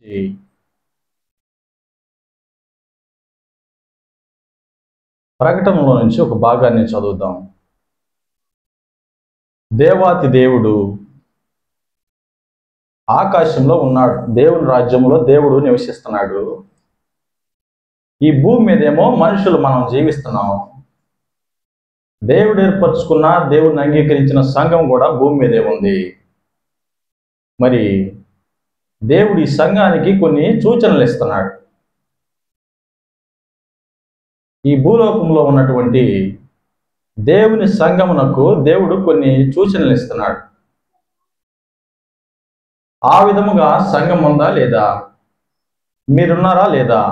ఈ ప్రకటనలో నుంచి ఒక భాగాన్ని చదువుదాం. దేవాతి దేవుడు ఆకాశంలో ఉన్నాడు. దేవుని రాజ్యంలో దేవుడు నివసిస్తున్నాడు. ఈ భూమి మీదేమో మనుషులు మనం జీవిస్తున్నాం. దేవుడు ఏర్పరచుకున్న, దేవుడిని అంగీకరించిన సంఘం కూడా భూమి మీదే ఉంది. మరి దేవుడు ఈ సంఘానికి కొన్ని సూచనలు ఇస్తున్నాడు. ఈ భూలోకంలో ఉన్నటువంటి దేవుని సంఘమునకు దేవుడు కొన్ని సూచనలు ఇస్తున్నాడు. ఆ విధముగా సంఘం ఉందా లేదా, మీరున్నారా లేదా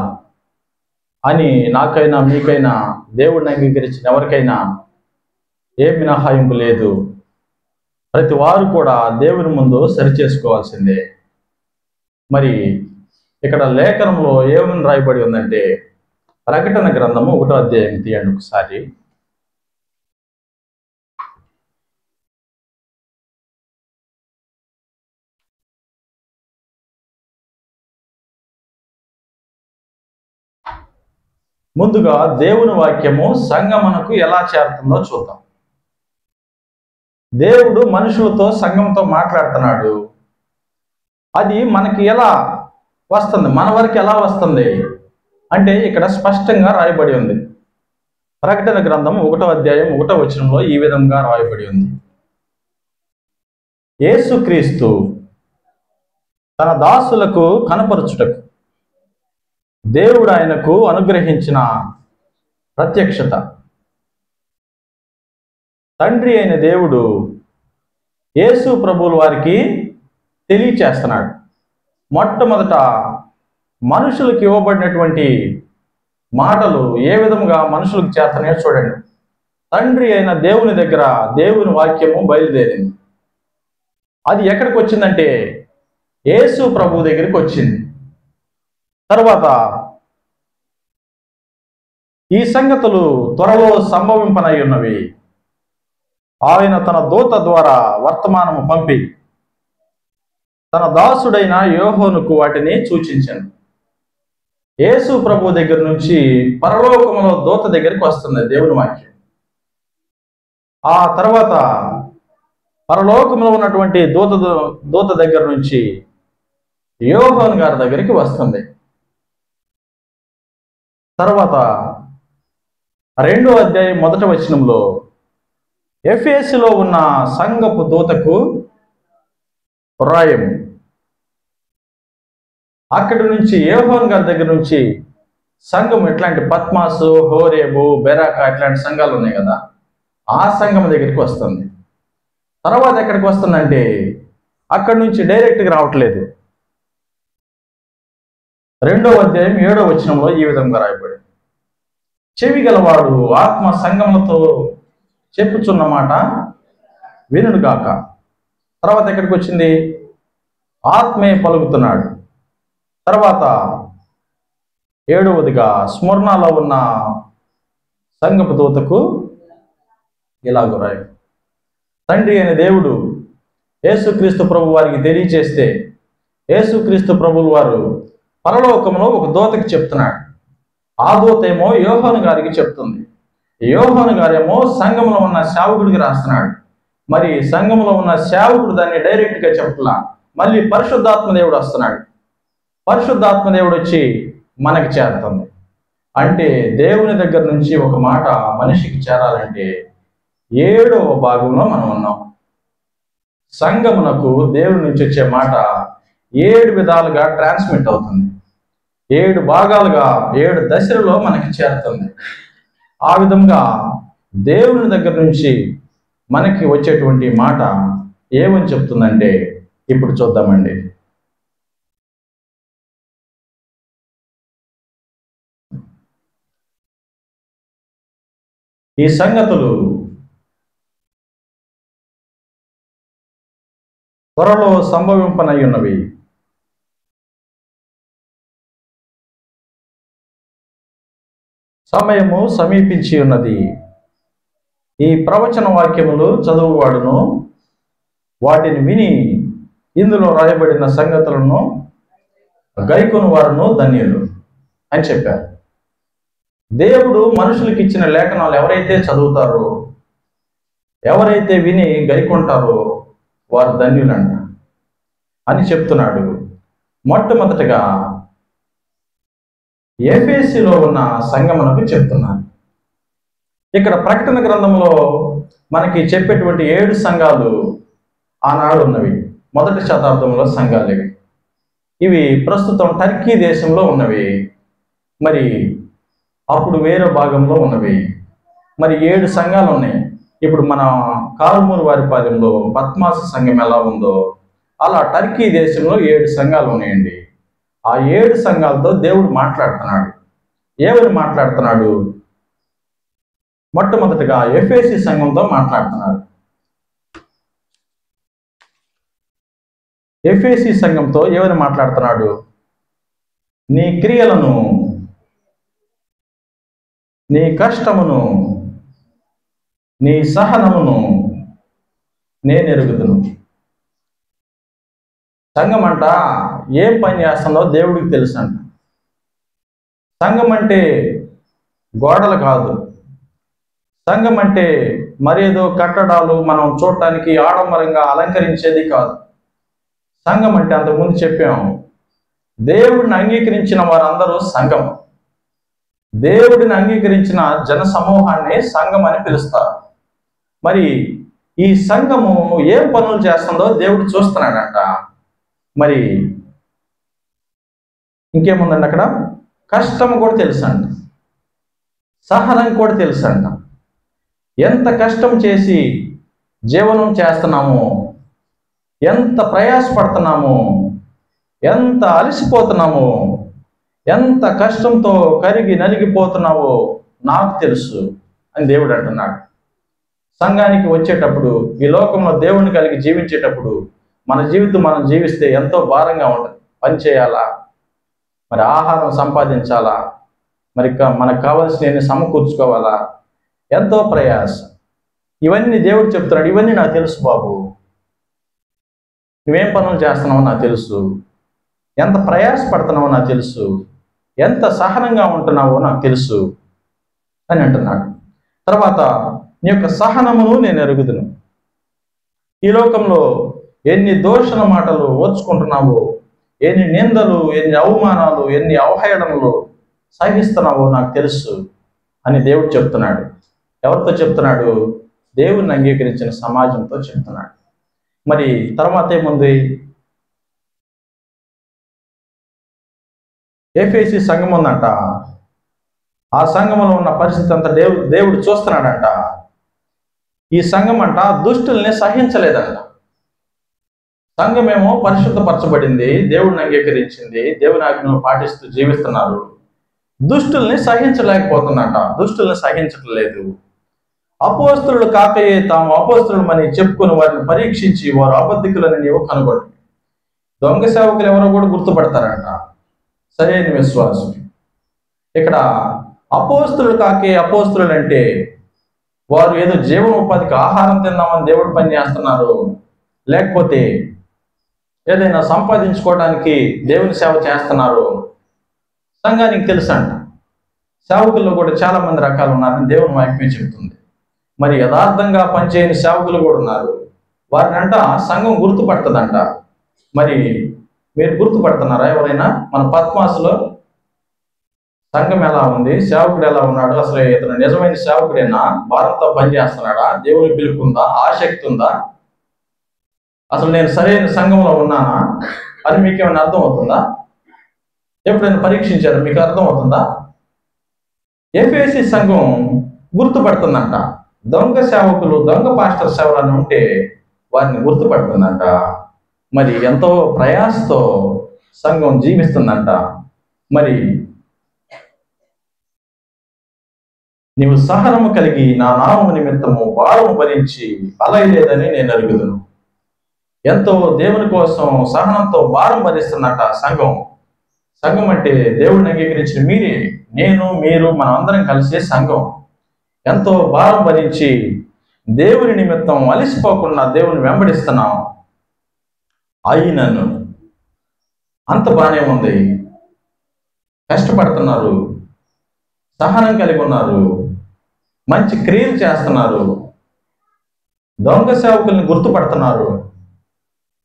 అని నాకైనా మీకైనా దేవుడిని అంగీకరించిన ఎవరికైనా ఏ మినహాయింపు లేదు. ప్రతి వారు కూడా దేవుని ముందు సరిచేసుకోవాల్సిందే. మరి ఇక్కడ లేఖనంలో ఏమని రాయబడి ఉందంటే, ప్రకటన గ్రంథము 1వ అధ్యాయం తీయండి ఒకసారి. ముందుగా దేవుని వాక్యము సంఘమునకు ఎలా చేరుతుందో చూద్దాం. దేవుడు మనుషులతో, సంఘంతో మాట్లాడుతున్నాడు. అది మనకి ఎలా వస్తుంది, మన వరకు ఎలా వస్తుంది అంటే ఇక్కడ స్పష్టంగా రాయబడి ఉంది. ప్రకటన గ్రంథం 1వ అధ్యాయం 1వ వచనంలో ఈ విధంగా రాయబడి ఉంది. యేసుక్రీస్తు తన దాసులకు కనపరచుటకు దేవుడు ఆయనకు అనుగ్రహించిన ప్రత్యక్షత. తండ్రి అయిన దేవుడు యేసు ప్రభువుల వారికి తెలియచేస్తున్నాడు. మొట్టమొదట మనుషులకు ఇవ్వబడినటువంటి మాటలు ఏ విధముగా మనుషులకు చేతనే చూడండి. తండ్రి అయిన దేవుని దగ్గర దేవుని వాక్యము బయలుదేరింది. అది ఎక్కడికి వచ్చిందంటే యేసు ప్రభు దగ్గరికి వచ్చింది. తర్వాత ఈ సంగతులు త్వరలో సంభవింపనై ఉన్నవి. ఆయన తన దూత ద్వారా వర్తమానము పంపి తన దాసుడైన యోహోనుకు వాటిని సూచించాను. యేసు ప్రభు దగ్గర నుంచి పరలోకములో దూత దగ్గరికి వస్తుంది దేవుని వాక్యం. ఆ తర్వాత పరలోకంలో ఉన్నటువంటి దూత దగ్గర నుంచి యోహోను గారి దగ్గరికి వస్తుంది. తర్వాత 2వ అధ్యాయం 1వ వచనంలో ఎఫెసులో ఉన్న సంఘపు దూతకు రాయము. అక్కడి నుంచి యోహోను గారి దగ్గర నుంచి సంఘం ఎట్లాంటి పద్మాసు, హోరేబు, బెరాకా ఇట్లాంటి సంఘాలు ఉన్నాయి కదా, ఆ సంఘం దగ్గరికి వస్తుంది. తర్వాత ఎక్కడికి వస్తుందంటే అక్కడి నుంచి డైరెక్ట్గా రావట్లేదు. 2వ అధ్యాయం 7వ వచనంలో ఈ విధంగా రాయబడి, చెవి గలవాడు ఆత్మ సంఘములతో చెప్పుచున్న మాట వినుడు గాక. తర్వాత ఎక్కడికి వచ్చింది, ఆత్మే పలుకుతున్నాడు. తర్వాత 7వదిగా స్మరణలో ఉన్న సంఘపు దూతకు ఇలాగ రాయి, తండ్రి అయిన దేవుడు యేసుక్రీస్తు ప్రభు వారికి తెలియచేస్తే యేసుక్రీస్తు ప్రభువు వారు పరలోకంలో ఒక దూతకి చెప్తున్నాడు. ఆ దూత ఏమో యోహోను గారికి చెప్తుంది. యోహోను గారేమో సంఘంలో ఉన్న సేవకుడికి రాస్తున్నాడు. మరి సంఘంలో ఉన్న సేవకుడు దాన్ని డైరెక్ట్గా చెప్పలా, మళ్ళీ పరిశుద్ధాత్మ దేవుడు వస్తున్నాడు. పరిశుద్ధాత్మ దేవుడు వచ్చి మనకి చేరుతుంది. అంటే దేవుని దగ్గర నుంచి ఒక మాట మనిషికి చేరాలంటే 7వ భాగంలో మనం ఉన్నాం. సంఘమునకు దేవుడి నుంచి వచ్చే మాట 7 విధాలుగా ట్రాన్స్మిట్ అవుతుంది. 7 భాగాలుగా 7 దశలలో మనకి చేరుతుంది. ఆ విధంగా దేవుని దగ్గర నుంచి మనకి వచ్చేటువంటి మాట ఏమని చెప్తుందంటే ఇప్పుడు చూద్దామండి. ఈ సంగతులు త్వరలో సంభవింపనై ఉన్నవి. సమయము సమీపించి ఉన్నది. ఈ ప్రవచన వాక్యములు చదువువాడును వాటిని విని ఇందులో రాయబడిన సంగతులను గైకొను వారును ధన్యులు అని చెప్పారు. దేవుడు మనుషులకు ఇచ్చిన లేఖనాలు ఎవరైతే చదువుతారో, ఎవరైతే విని గైకొంటారో వారు ధన్యులంట అని చెప్తున్నాడు. మొట్టమొదటిగా ఎఫెసీలో ఉన్న సంఘమునకు చెప్తున్నారు. ఇక్కడ ప్రకటన గ్రంథంలో మనకి చెప్పేటువంటి 7 సంఘాలు ఆనాడు ఉన్నవి. మొదటి శతాబ్దంలో సంఘాలు ఇవి ప్రస్తుతం టర్కీ దేశంలో ఉన్నవి. మరి అప్పుడు వేరే భాగంలో ఉన్నవి. మరి 7 సంఘాలు ఉన్నాయి. ఇప్పుడు మన కారుమూరు వారిపాలెంలో పద్మాస సంఘం ఎలా ఉందో అలా టర్కీ దేశంలో 7 సంఘాలు ఉన్నాయండి. ఆ 7 సంఘాలతో దేవుడు మాట్లాడుతున్నాడు. ఏమని మాట్లాడుతున్నాడు? మొట్టమొదటిగా ఎఫెసీ సంఘంతో మాట్లాడుతున్నాడు. ఎఫెసీ సంఘంతో ఏమని మాట్లాడుతున్నాడు? నీ క్రియలను, నీ కష్టమును, నీ సహనమును నేను ఎరుగుదును. సంఘం అంట ఏం పని చేస్తుందో దేవుడికి తెలుసు అంట. సంఘం అంటే గోడలు కాదు. సంఘం అంటే మరేదో కట్టడాలు మనం చూడటానికి ఆడంబరంగా అలంకరించేది కాదు. సంఘం అంటే అంతకుముందు చెప్పాము, దేవుడిని అంగీకరించిన వారందరూ సంఘం. దేవుడిని అంగీకరించిన జన సమూహాన్ని సంఘం అని పిలుస్తారు. మరి ఈ సంఘము ఏం పనులు చేస్తుందో దేవుడు చూస్తున్నాడంట. మరి ఇంకేముందండి అక్కడ? కష్టం కూడా తెలుసంట, సహనం కూడా తెలుసంట. ఎంత కష్టం చేసి జీవనం చేస్తున్నాము, ఎంత ప్రయాసపడుతున్నాము, ఎంత అలసిపోతున్నాము, ఎంత కష్టంతో కరిగి నలిగిపోతున్నావో నాకు తెలుసు అని దేవుడు అంటున్నాడు. సంఘానికి వచ్చేటప్పుడు, ఈ లోకంలో దేవుని కలిగి జీవించేటప్పుడు మన జీవితం మనం జీవిస్తే ఎంతో భారంగా ఉంటుంది. పని చేయాలా, మరి ఆహారం సంపాదించాలా, మరి మనకు కావాల్సినవి సమకూర్చుకోవాలా, ఎంతో ప్రయాస. ఇవన్నీ దేవుడు చెప్తున్నాడు. ఇవన్నీ నాకు తెలుసు బాబు, నువ్వేం పనులు చేస్తున్నావో నాకు తెలుసు, ఎంత ప్రయాసపడుతున్నావో నాకు తెలుసు, ఎంత సహనంగా ఉంటున్నావో నాకు తెలుసు అని అంటున్నాడు. తర్వాత నీ యొక్క సహనమును నేను ఎరుగుదును. ఈ లోకంలో ఎన్ని దూషణ మాటలు ఓర్చుకుంటున్నావో, ఎన్ని నిందలు, ఎన్ని అవమానాలు, ఎన్ని అవహేళనలు సహిస్తున్నావో నాకు తెలుసు అని దేవుడు చెప్తున్నాడు. ఎవరితో చెప్తున్నాడు? దేవుణ్ణి అంగీకరించిన సమాజంతో చెప్తున్నాడు. మరి తర్వాత ఏముంది? ఎఫెసీ సంఘం ఉందంట. ఆ సంఘంలో ఉన్న పరిస్థితి అంతా దేవుడు చూస్తున్నాడంట. ఈ సంఘం అంట దుష్టుల్ని సహించలేదంట. సంఘమేమో పరిశుద్ధపరచబడింది, దేవుడిని అంగీకరించింది, దేవుని ఆజ్ఞలు పాటిస్తూ జీవిస్తున్నారు. దుష్టుల్ని సహించలేకపోతుందంట, దుష్టుల్ని సహించటం లేదు. అపోస్తులు కాకయే తాము అపోస్తులమని చెప్పుకుని వారిని పరీక్షించి వారు అబద్ధికులని నీవు కనుగొని. దొంగ సేవకులు ఎవరో కూడా గుర్తుపడతారంట, సరైన విశ్వాసం. ఇక్కడ అపోస్తులు కాకే అపోస్తులు అంటే వారు ఏదో జీవనోపాధికి ఆహారం తిందామని దేవుడు పని చేస్తున్నారు, లేకపోతే ఏదైనా సంపాదించుకోవడానికి దేవుని సేవ చేస్తున్నారు. సంఘానికి తెలుసంట. సేవకుల్లో కూడా చాలా మంది రకాలు ఉన్నారని దేవుని వాక్యం చెబుతుంది. మరి యథార్థంగా పనిచేయని సేవకులు కూడా ఉన్నారు. వారినంట సంఘం గుర్తుపడుతుందంట. మరి మీరు గుర్తుపడుతున్నారా ఎవరైనా? మన పద్మాసులో సంఘం ఎలా ఉంది, సేవకుడు ఎలా ఉన్నాడు, అసలు ఇతను నిజమైన సేవకుడేనా, భారంతో పనిచేస్తున్నాడా, దేవుని పిలుపు ఉందా, ఆసక్తి ఉందా, అసలు నేను సరైన సంఘంలో ఉన్నానా అని మీకేమైనా అర్థం అవుతుందా? ఎప్పుడైనా పరీక్షించారు? మీకు అర్థం అవుతుందా? ఎఫెసీ సంఘం గుర్తుపడుతుందంట. దొంగ సేవకులు, దొంగ పాస్టర్ సేవలను ఉంటే వారిని గుర్తుపడుతుందంట. మరి ఎంతో ప్రయాసతో సంఘం జీవిస్తుందంట. మరి నీవు సహనము కలిగి నా నామము నిమిత్తము భారము భరించి అలయలేదని నేను అరుగుదును. ఎంతో దేవుని కోసం సహనంతో భారం భరిస్తుందంట సంఘం. సంఘం అంటే దేవుడిని అంగీకరించిన మీరే, నేను, మీరు, మనం అందరం కలిసే సంఘం. ఎంతో భారం భరించి దేవుని నిమిత్తం అలిసిపోకుండా దేవుని వెంబడిస్తున్నాం. అంత బాగానే ఉంది, కష్టపడుతున్నారు, సహనం కలిగి ఉన్నారు, మంచి క్రియలు చేస్తున్నారు, దొంగ సేవకుల్ని గుర్తుపడుతున్నారు,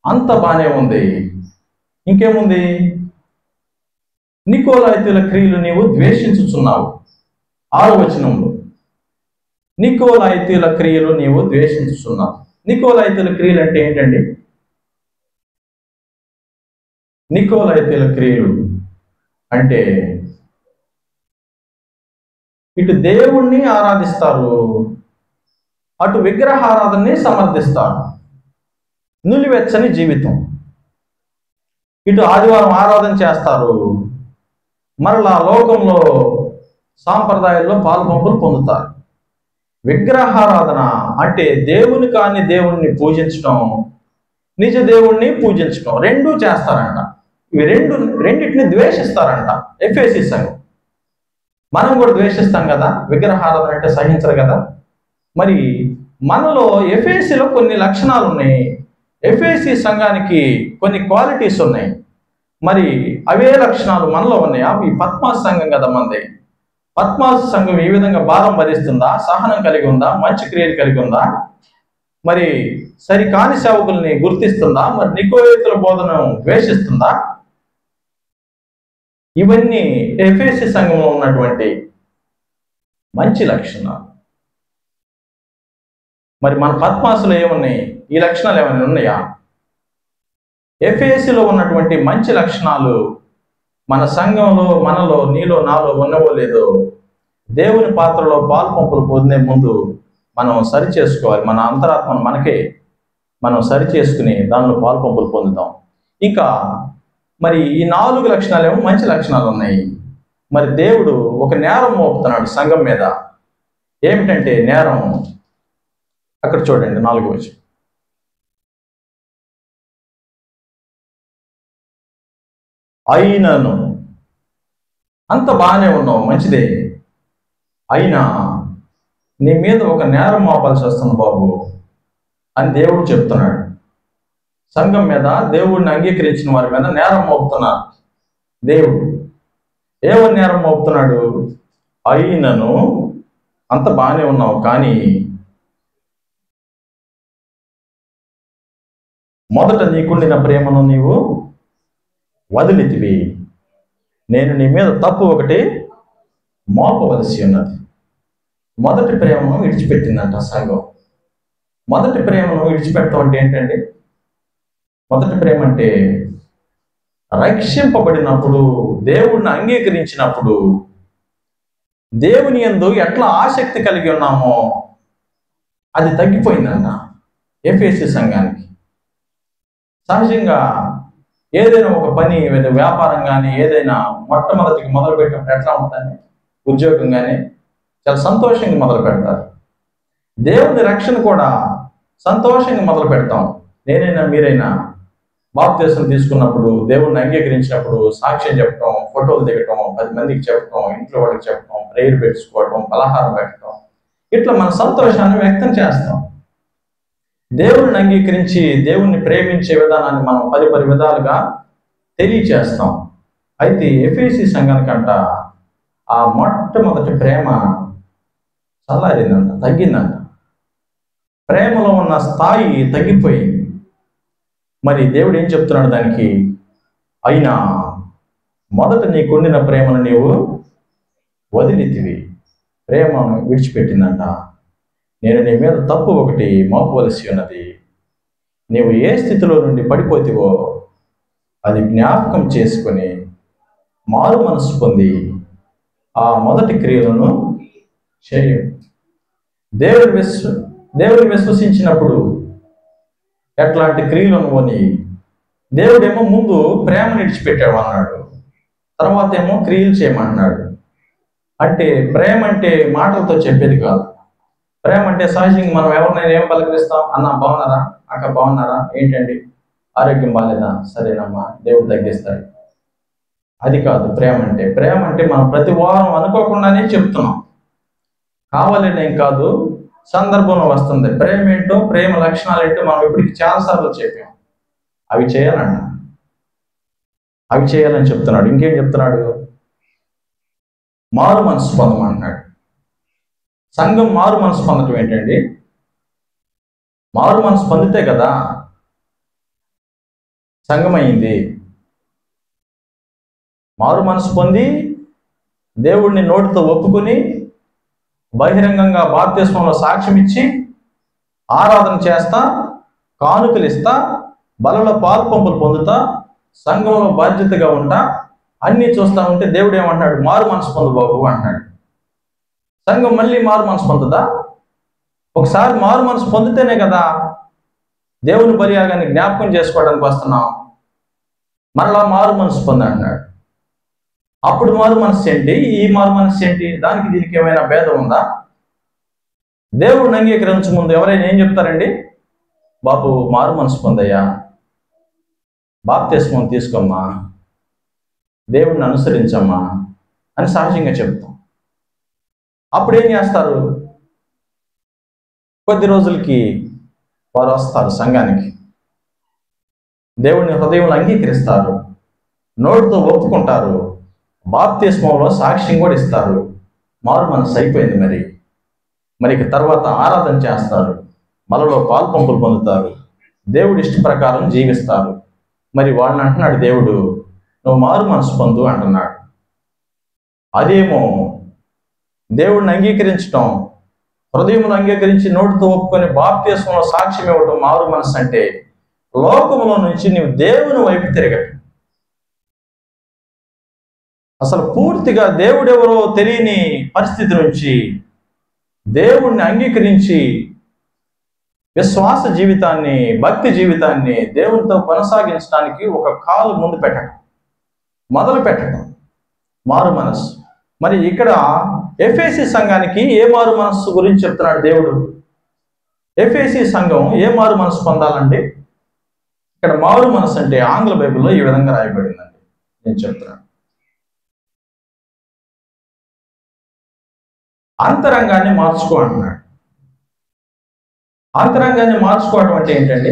అంత బాగానే ఉంది. ఇంకేముంది? నికోలాయితీల క్రియలు నీవు ద్వేషించుచున్నావు. 6వ వచనంలో నికోలాయితీల క్రియలు నీవు ద్వేషించుచున్నావు. నికోలాయితీల క్రియలు అంటే ఏంటండి? నికోలాయితీల క్రియలు అంటే ఇటు దేవుణ్ణి ఆరాధిస్తారు, అటు విగ్రహారాధనని సమర్థిస్తారు. నులివెచ్చని జీవితం. ఇటు ఆదివారం ఆరాధన చేస్తారు, మరలా లోకంలో సాంప్రదాయాల్లో పాలుపంపులు పొందుతారు. విగ్రహారాధన అంటే దేవుని కాని దేవుణ్ణి పూజించడం, నిజ దేవుణ్ణి పూజించడం రెండూ చేస్తారంట. ఇవి రెండింటిని ద్వేషిస్తారంట ఎఫెసీ సంఘం. మనం కూడా ద్వేషిస్తాం కదా, విగ్రహారాధన అంటే సహించరు కదా. మరి మనలో ఎఫెసీలో కొన్ని లక్షణాలు ఉన్నాయి, ఎఫెసీ సంఘానికి కొన్ని క్వాలిటీస్ ఉన్నాయి. మరి అవే లక్షణాలు మనలో ఉన్నాయా? ఈ పద్మాసు సంఘం కదా మనది. పద్మాసు సంఘం ఈ విధంగా భారం భరిస్తుందా? సహనం కలిగి ఉందా? మంచి క్రియలు కలిగి ఉందా? మరి సరికాని సేవకుల్ని గుర్తిస్తుందా? మరి నికోలాయితీల బోధనను ద్వేషిస్తుందా? ఇవన్నీ ఎఫెసీ సంఘంలో ఉన్నటువంటి మంచి లక్షణాలు. మరి మన పద్మాసులో ఏమున్నాయి? ఈ లక్షణాలు ఏమైనా ఉన్నాయా? ఎఫెసీలో ఉన్నటువంటి మంచి లక్షణాలు మన సంఘంలో, మనలో, నీలో, నాలో ఉన్నవో లేదో దేవుని పాత్రలో పాలు పంపులు పొందే ముందు మనం సరి చేసుకోవాలి. మన అంతరాత్మను మనకే మనం సరి చేసుకుని దానిలో పాలు పంపులు పొందుతాం. ఇంకా మరి ఈ 4 లక్షణాలు ఏమో మంచి లక్షణాలు ఉన్నాయి. మరి దేవుడు ఒక నేరం మోపుతున్నాడు సంఘం మీద. ఏమిటంటే నేరం, అక్కడ చూడండి 4వ వచనం. అయినను, అంత బాగానే ఉన్నావు, మంచిదే, అయినా నీ మీద ఒక నేరం మోపాల్సి వస్తుంది బాబు అని దేవుడు చెప్తున్నాడు. సంఘం మీద, దేవుడిని అంగీకరించిన వారి మీద నేరం మోపుతున్నాడు దేవుడు. ఏమని నేరం మోపుతున్నాడు? అయినను అంత బాగానే ఉన్నావు, కానీ మొదట నీకుండిన ప్రేమను నీవు వదిలితివి. నేను నీ మీద తప్పు ఒకటి మోపవలసి ఉన్నది. మొదటి ప్రేమను విడిచిపెట్టిందంట సంఘం. మొదటి ప్రేమను విడిచిపెట్టడం అంటే ఏంటండి? మొదటి ప్రేమ అంటే రక్షింపబడినప్పుడు, దేవుడిని అంగీకరించినప్పుడు, దేవుని యందు ఎట్లా ఆసక్తి కలిగి ఉన్నామో అది తగ్గిపోయిందంట ఎఫెసీ సంఘానికి. సహజంగా ఏదైనా ఒక పని, వ్యాపారం కానీ ఏదైనా మొట్టమొదటికి మొదలు పెట్టినప్పుడు ఎట్లా ఉంటుందని, ఉద్యోగం కానీ చాలా సంతోషంగా మొదలు పెడతారు. దేవుని రక్షణ కూడా సంతోషంగా మొదలు పెడతాం. నేనైనా మీరైనా బాప్తిసం తీసుకున్నప్పుడు, దేవుణ్ణి అంగీకరించినప్పుడు సాక్ష్యం చెప్పడం, ఫోటోలు దిగటం, 10 మందికి చెప్పడం, ఇంట్లో వాళ్ళకి చెప్పడం, ప్రేయర్ పెట్టుకోవడం, పలహారం పెట్టడం, ఇట్లా మన సంతోషాన్ని వ్యక్తం చేస్తాం. దేవుడిని అంగీకరించి దేవుణ్ణి ప్రేమించే విధానాన్ని మనం పరి విధాలుగా తెలియచేస్తాం. అయితే ఎఫెసీ సంఘానికంట ఆ మొట్టమొదటి ప్రేమ చల్లారిందంట, తగ్గిందంట. ప్రేమలో ఉన్న స్థాయి తగ్గిపోయింది. మరి దేవుడు ఏం చెప్తున్నాడు దానికి? అయినా మొదట నీకుండిన ప్రేమను నీవు వదిలితివి. ప్రేమను విడిచిపెట్టిందంట. నేను నీ మీద తప్పు ఒకటి మోపవలసి ఉన్నది. నీవు ఏ స్థితిలో నుండి పడిపోతివో అది జ్ఞాపకం చేసుకొని మారు మనసు పొంది ఆ మొదటి క్రియలను చేయు. దేవుడిని విశ్వసించినప్పుడు ఎట్లాంటి క్రియలు అనుకొని, దేవుడేమో ముందు ప్రేమను విడిచిపెట్టావు అన్నాడు, తర్వాత ఏమో క్రియలు చేయమన్నాడు. అంటే ప్రేమ అంటే మాటలతో చెప్పేది కాదు. ప్రేమ అంటే సహజంగా మనం ఎవరినైనా ఏం పలకరిస్తాం? అన్న బాగున్నారా, అక్క బాగున్నారా, ఏంటండి ఆరోగ్యం బాగాలేదా, సరేనమ్మా, దేవుడు తగ్గిస్తాడు. అది కాదు ప్రేమ అంటే. ప్రేమ అంటే మనం ప్రతి వారం అనుకోకుండానే చెప్తున్నాం, కావాలనేం కాదు, సందర్భంలో వస్తుంది. ప్రేమ ఏంటో, ప్రేమ లక్షణాలు ఏంటో మనం ఇప్పటికి చాలాసార్లు చెప్పాం. అవి చేయాలంట. అవి చేయాలని చెప్తున్నాడు. ఇంకేం చెప్తున్నాడు? మారు మనసు పొందమంటున్నాడు. సంఘం మారు మనసు పొందటం ఏంటండి? మారు మనసు పొందితే కదా సంఘం అయింది. మారు మనసు పొంది దేవుడిని నోటితో ఒప్పుకొని బహిరంగంగా బాప్తిస్మంలో సాక్ష్యం ఇచ్చి ఆరాధన చేస్తా, కానుకలు ఇస్తా, బలలో పాల్పంపులు పొందుతా, సంఘంలో బాధ్యతగా ఉంటా, అన్నీ చూస్తా ఉంటే దేవుడు ఏమంటున్నాడు? మారు మనసు పొందు బాబు అంటున్నాడు. సంఘం మళ్ళీ మారు మనసు పొందుదా? ఒకసారి మారు మనసు పొందితేనే కదా దేవుని బలియాగాన్ని జ్ఞాపకం చేసుకోవడానికి వస్తున్నాం. మరలా మారు మనసు పొంది అంటున్నాడు. అప్పుడు మారు మనసు ఏంటి, ఈ మారు మనసు ఏంటి? దానికి దీనికి ఏమైనా భేదం ఉందా? దేవుడిని అంగీకరించే ముందు ఎవరైనా ఏం చెప్తారండి? బాబు మారు మనసు పొందయ్యా, బాప్తిస్మం తీసుకోమ్మా, దేవుడిని అనుసరించమ్మా అని సహజంగా చెప్తాం. అప్పుడు ఏం చేస్తారు? కొద్ది రోజులకి వారు వస్తారు సంఘానికి, దేవుడిని హృదయంలో అంగీకరిస్తారు, నోటితో ఒప్పుకుంటారు, బాప్తిస్మంలో సాక్ష్యం కూడా ఇస్తారు. మారు మనసు అయిపోయింది. మరి తర్వాత ఆరాధన చేస్తారు, బలలో పాల్పంపులు పొందుతారు, దేవుడి ఇష్ట ప్రకారం జీవిస్తారు. మరి వాళ్ళని అంటున్నాడు దేవుడు, నువ్వు మారు మనసు పొందు అంటున్నాడు. అదేమో దేవుడిని అంగీకరించడం, హృదయంలో అంగీకరించి నోటితో ఒప్పుకొని బాప్తిస్మంలో సాక్ష్యం ఇవ్వటం మారు మనసు అంటే, లోకములో నుంచి నీవు దేవుని వైపు తిరగటం. అసలు పూర్తిగా దేవుడెవరో తెలియని పరిస్థితి నుంచి దేవుణ్ణి అంగీకరించి విశ్వాస జీవితాన్ని, భక్తి జీవితాన్ని దేవునితో కొనసాగించడానికి ఒక కాలు ముందు పెట్టడం, మొదలు పెట్టడం మారు మనసు. మరి ఇక్కడ ఎఫెసీ సంఘానికి ఏ మారు మనస్సు గురించి చెప్తున్నాడు దేవుడు? ఎఫెసీ సంఘం ఏ మారు మనసు పొందాలండి? ఇక్కడ మారు మనసు అంటే ఆంగ్ల బైబిల్లో ఈ విధంగా రాయబడిందండి, నేను చెప్తున్నాను. అంతరంగాన్ని మార్చుకో అంటున్నాడు. అంతరంగాన్ని మార్చుకోవటం అంటే ఏంటండి?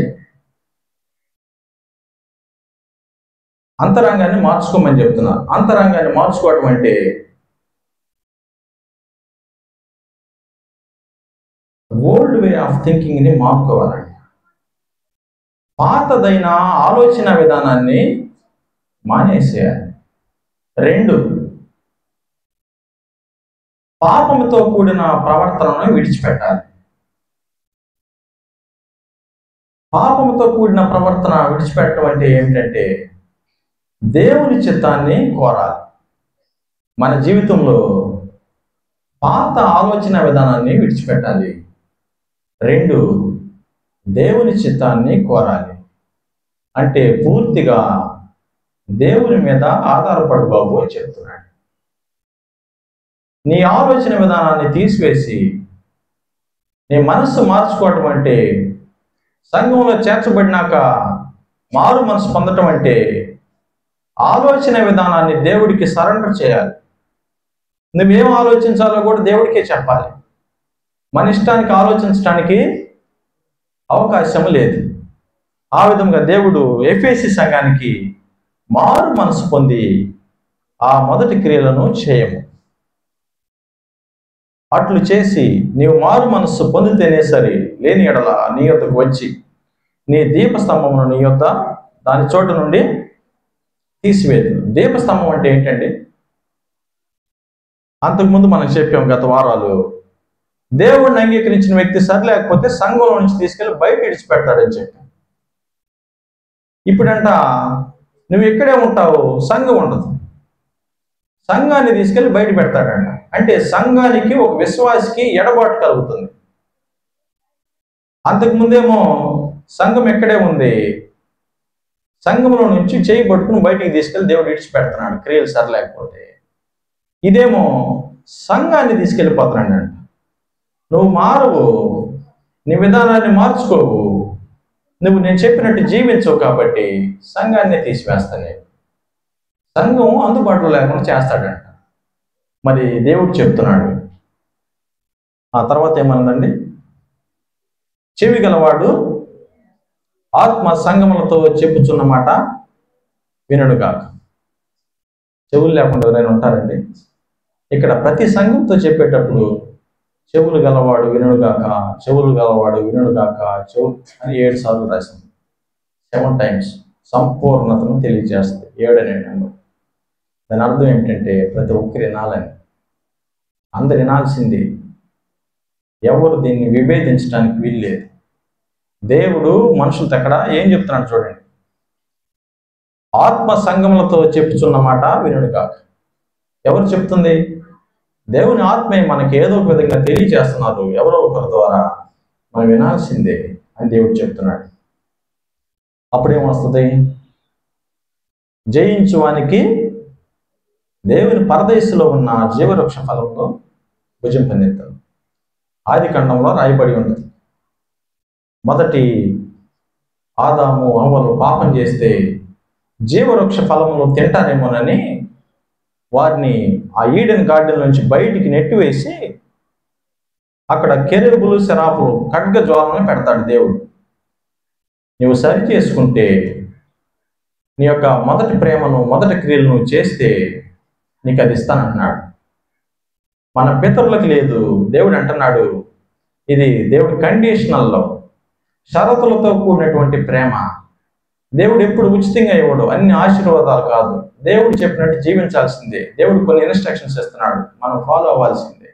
అంతరంగాన్ని మార్చుకోమని చెప్తున్నారు. అంతరంగాన్ని మార్చుకోవటం అంటే ఓల్డ్ వే ఆఫ్ థింకింగ్ని మార్చుకోవాలండి. పాతదైన ఆలోచన విధానాన్ని మానేసేయాలి. 2, పాపముతో కూడిన ప్రవర్తనను విడిచిపెట్టాలి. పాపముతో కూడిన ప్రవర్తన విడిచిపెట్టడం అంటే ఏమిటంటే దేవుని చిత్తాన్ని కోరాలి. మన జీవితంలో పాత ఆలోచన విధానాన్ని విడిచిపెట్టాలి. 2, దేవుని చిత్తాన్ని కోరాలి. అంటే పూర్తిగా దేవుని మీద ఆధారపడు బాబు అని చెప్తున్నాడు. నీ ఆలోచన విధానాన్ని తీసివేసి నీ మనస్సు మార్చుకోవటం అంటే, సంఘంలో చేర్చబడినాక మారు మనసు పొందటం అంటే ఆలోచన విధానాన్ని దేవుడికి సరెండర్ చేయాలి. నువ్వేం ఆలోచించాలో కూడా దేవుడికే చెప్పాలి. మన ఇష్టానికి ఆలోచించడానికి అవకాశం లేదు. ఆ విధంగా దేవుడు ఎఫెసీ సంఘానికి మారు మనసు పొంది ఆ మొదటి క్రియలను చేయము. అట్లు చేసి నీవు మారు మనస్సు పొందితేనే సరి, లేని ఎడల నీ యొద్దకు వచ్చి నీ దీపస్తంభమును నీ యొద్ద దాని చోటు నుండి తీసివేదు. దీపస్తంభం అంటే ఏంటండి? అంతకుముందు మనం చెప్పాం గత వారాలు, దేవుడిని అంగీకరించిన వ్యక్తి సరిలేకపోతే సంఘంలో నుంచి తీసుకెళ్ళి బయట విడిచిపెడతాడని చెప్పాం. ఇప్పుడంట నువ్వు ఇక్కడే ఉంటావు, సంఘం ఉండదు, సంఘాన్ని తీసుకెళ్ళి బయట పెడతాడంట. అంటే సంఘానికి, ఒక విశ్వాసికి ఎడబాటు కలుగుతుంది. అంతకుముందేమో సంఘం ఎక్కడే ఉంది, సంఘంలో నుంచి చేయి పట్టుకుని బయటికి తీసుకెళ్ళి దేవుడు విడిచిపెడుతున్నాడు క్రియలు సరిలేకపోతే. ఇదేమో సంఘాన్ని తీసుకెళ్ళిపోతున్నాడు అంట. నువ్వు మారవు, నీ విధానాన్ని మార్చుకోవు, నువ్వు నేను చెప్పినట్టు జీవించవు, కాబట్టి సంఘాన్ని తీసివేస్తాను, సంఘం అందుబాటులో లేకుండా చేస్తాడంట. మరి దేవుడు చెప్తున్నాడు. ఆ తర్వాత ఏమన్నదండి? చెవి గలవాడు ఆత్మ సంగములతో చెప్పుచున్న మాట వినుడుగాక. చెవులు లేకుండా ఎవరైనా ఉంటారండి? ఇక్కడ ప్రతి సంఘంతో చెప్పేటప్పుడు చెవులు గలవాడు వినుడుగాక, చెవులు గలవాడు వినుడుగాక, చెవు అని 7 సార్లు రాసింది. 7 టైమ్స్ సంపూర్ణతను తెలియజేస్తుంది 7 అనే నెంబర్. దాని అర్థం ఏమిటంటే ప్రతి ఒక్కరు వినాలని, అందరు వినాల్సింది. ఎవరు దీన్ని విభేదించడానికి వీల్లేదు. దేవుడు మనుషులతో అక్కడ ఏం చెప్తున్నాడు చూడండి. ఆత్మ సంగములతో చెప్పుచున్న మాట వినుడుగాక. ఎవరు చెప్తుంది? దేవుని ఆత్మే మనకి ఏదో ఒక విధంగా తెలియజేస్తున్నారు, ఎవరో ఒకరి ద్వారా. మనం వినాల్సిందే అని దేవుడు చెప్తున్నాడు. అప్పుడేమొస్తుంది? జయించువానికి దేవుని పరదేశంలో ఉన్న జీవవృక్ష ఫలంలో భుజింపనెత్తను. ఆదికాండంలో రాయబడి ఉంటుంది. మొదటి ఆదాము హవ్వలు పాపం చేస్తే జీవవృక్ష ఫలములు తింటారేమోనని వారిని ఆ ఈడెన్ గార్డెన్ నుంచి బయటికి నెట్టివేసి అక్కడ కెరూబులు సెరాపులు ఖడ్గ జ్వాలను పెడతాడు దేవుడు. నువ్వు సరి చేసుకుంటే, నీ యొక్క మొదటి ప్రేమను, మొదటి క్రియలను చేస్తే నీకు అది ఇస్తానంటున్నాడు. మన పితరులకు లేదు. దేవుడు అంటున్నాడు, ఇది దేవుడి కండిషనల్లో, షరతులతో కూడినటువంటి ప్రేమ. దేవుడు ఎప్పుడు ఉచితంగా ఇవ్వడు, అన్ని ఆశీర్వాదాలు కాదు. దేవుడు చెప్పినట్టు జీవించాల్సిందే. దేవుడు కొన్ని ఇన్స్ట్రక్షన్స్ ఇస్తున్నాడు, మనం ఫాలో అవ్వాల్సిందే.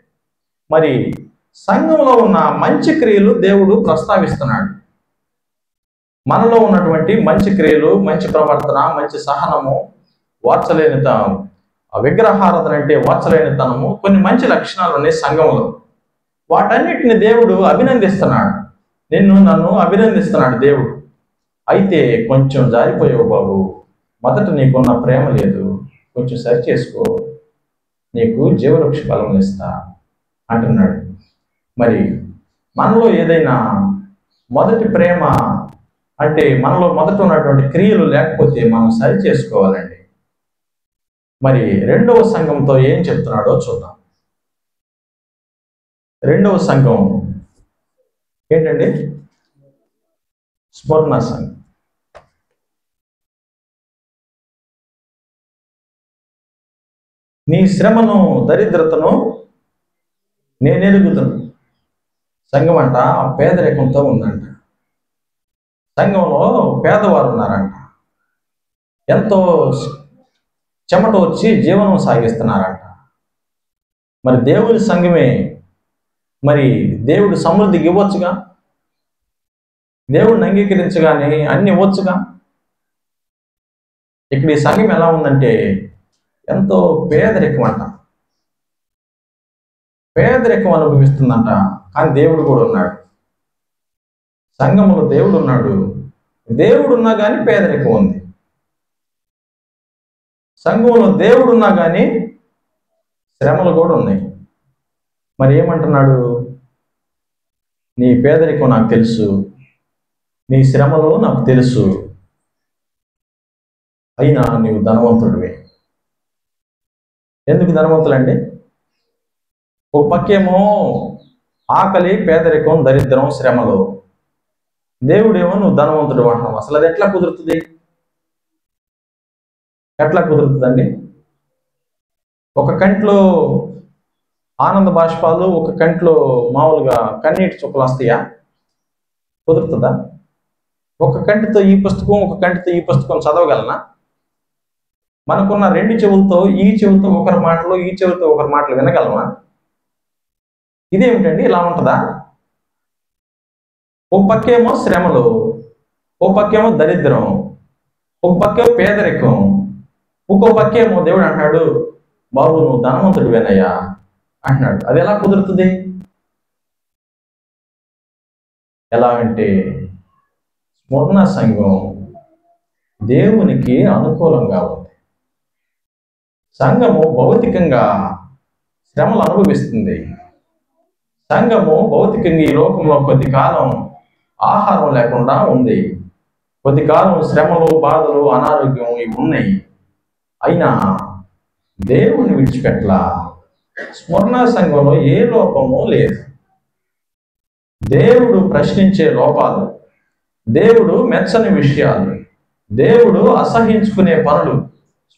మరి సంఘంలో ఉన్న మంచి క్రియలు దేవుడు ప్రస్తావిస్తున్నాడు. మనలో ఉన్నటువంటి మంచి క్రియలు, మంచి ప్రవర్తన, మంచి సహనము, వార్చలేనితనం, విగ్రహారాధన అంటే వార్చలేనితనము, కొన్ని మంచి లక్షణాలు ఉన్నాయి సంఘంలో. వాటన్నిటిని దేవుడు అభినందిస్తున్నాడు. నన్ను అభినందిస్తున్నాడు దేవుడు. అయితే కొంచెం జారిపోయావు బాబు, మొదట నీకున్న ప్రేమ లేదు, కొంచెం సరి చేసుకో, నీకు జీవవృక్ష ఫలం ఇస్తా అంటున్నాడు. మరి మనలో ఏదైనా మొదటి ప్రేమ అంటే మనలో మొదట ఉన్నటువంటి క్రియలు లేకపోతే మనం సరి చేసుకోవాలండి. మరి రెండవ సంఘంతో ఏం చెప్తున్నాడో చూద్దాం. రెండవ సంఘం ఏంటండి? స్మరణ సంఘం. నీ శ్రమను, దరిద్రతను నేనెరుగుదును. సంఘం అంట పేదరికంతో ఉందంట. సంఘంలో పేదవారు ఉన్నారంట. ఎంతో చెమట వచ్చి జీవనం సాగిస్తున్నారంట. మరి దేవుని సంఘమే, మరి దేవుడు సమృద్ధికి ఇవ్వచ్చుగా, దేవుడిని అంగీకరించగానే అన్ని ఇవ్వచ్చుగా. ఇక్కడ ఈ సంఘం ఎలా ఉందంటే ఎంతో పేదరికం అంట, పేదరికం అనుభవిస్తుందంట. కానీ దేవుడు కూడా ఉన్నాడు. సంఘంలో దేవుడు ఉన్నాడు. దేవుడు ఉన్నా కానీ పేదరికం ఉంది. సంఘంలో దేవుడు ఉన్నా కానీ శ్రమలు కూడా ఉన్నాయి. మరి ఏమంటున్నాడు? నీ పేదరికం నాకు తెలుసు, నీ శ్రమలు నాకు తెలుసు, అయినా నీవు ధనవంతుడివే. ఎందుకు ధనవంతులండి? ఒక పక్కేమో ఆకలి, పేదరికం, దరిద్రం, శ్రమలు. దేవుడేమో నువ్వు ధనవంతుడు అంటున్నావు. అసలు అది ఎట్లా కుదురుతుంది? ఎట్లా కుదురుతుందండి? ఒక కంట్లో ఆనంద బాష్పాలు, ఒక కంట్లో మామూలుగా కన్నీటి చుక్కలు వస్తాయా? కుదురుతుందా? ఒక కంటితో ఈ పుస్తకం, ఒక కంటితో ఈ పుస్తకం చదవగలనా? మనకున్న రెండు చెవులతో, ఈ చెవులతో ఒకరి మాటలు, ఈ చెవులతో ఒకరి మాటలు వినగలమా? ఇదేమిటండి, ఇలా ఉంటుందా? ఒక పక్కేమో శ్రమలు, ఒక పక్కేమో దరిద్రం, ఒక పక్కేమో పేదరికం, ఇంకో పక్కేమో దేవుడు అంటున్నాడు, బాబు నువ్వు ధనవంతుడివేనయ్యా అంటున్నాడు. అది ఎలా కుదురుతుంది? ఎలా అంటే స్మరణ సంఘం దేవునికి అనుకూలంగా ఉంది. సంఘము భౌతికంగా శ్రమలు అనుభవిస్తుంది. సంఘము భౌతికంగా ఈ లోకంలో కొద్ది కాలం ఆహారం లేకుండా ఉంది. కొద్ది కాలం శ్రమలు, బాధలు, అనారోగ్యం ఇవి ఉన్నాయి. అయినా దేవుని విడిచిపెట్టలా. స్మరణ సంఘంలో ఏ లోపము లేదు. దేవుడు ప్రశ్నించే లోపాలు, దేవుడు మెచ్చని విషయాలు, దేవుడు అసహించుకునే పనులు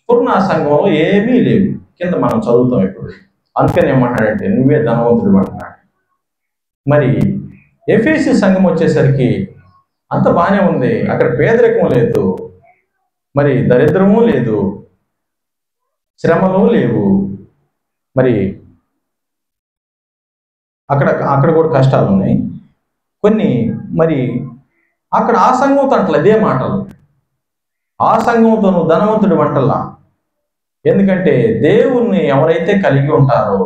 స్ఫురణ సంఘంలో ఏమీ లేవు. కింద మనం చదువుతాం ఇప్పుడు. అందుకని ఏమంటాడంటే నువ్వే ధనవంతుడు అంటున్నాడు. మరి ఎఫెసీ సంఘం వచ్చేసరికి అంత బాగానే ఉంది. అక్కడ పేదరికం లేదు, మరి దరిద్రము లేదు, శ్రమలు లేవు. మరి అక్కడ కూడా కష్టాలు ఉన్నాయి కొన్ని. మరి అక్కడ ఆ సంఘంతో అంటలే ఇదే మాటలు. ఆ సంఘంతో నువ్వు ధనవంతుడు వంటల్లా. ఎందుకంటే దేవుణ్ణి ఎవరైతే కలిగి ఉంటారో,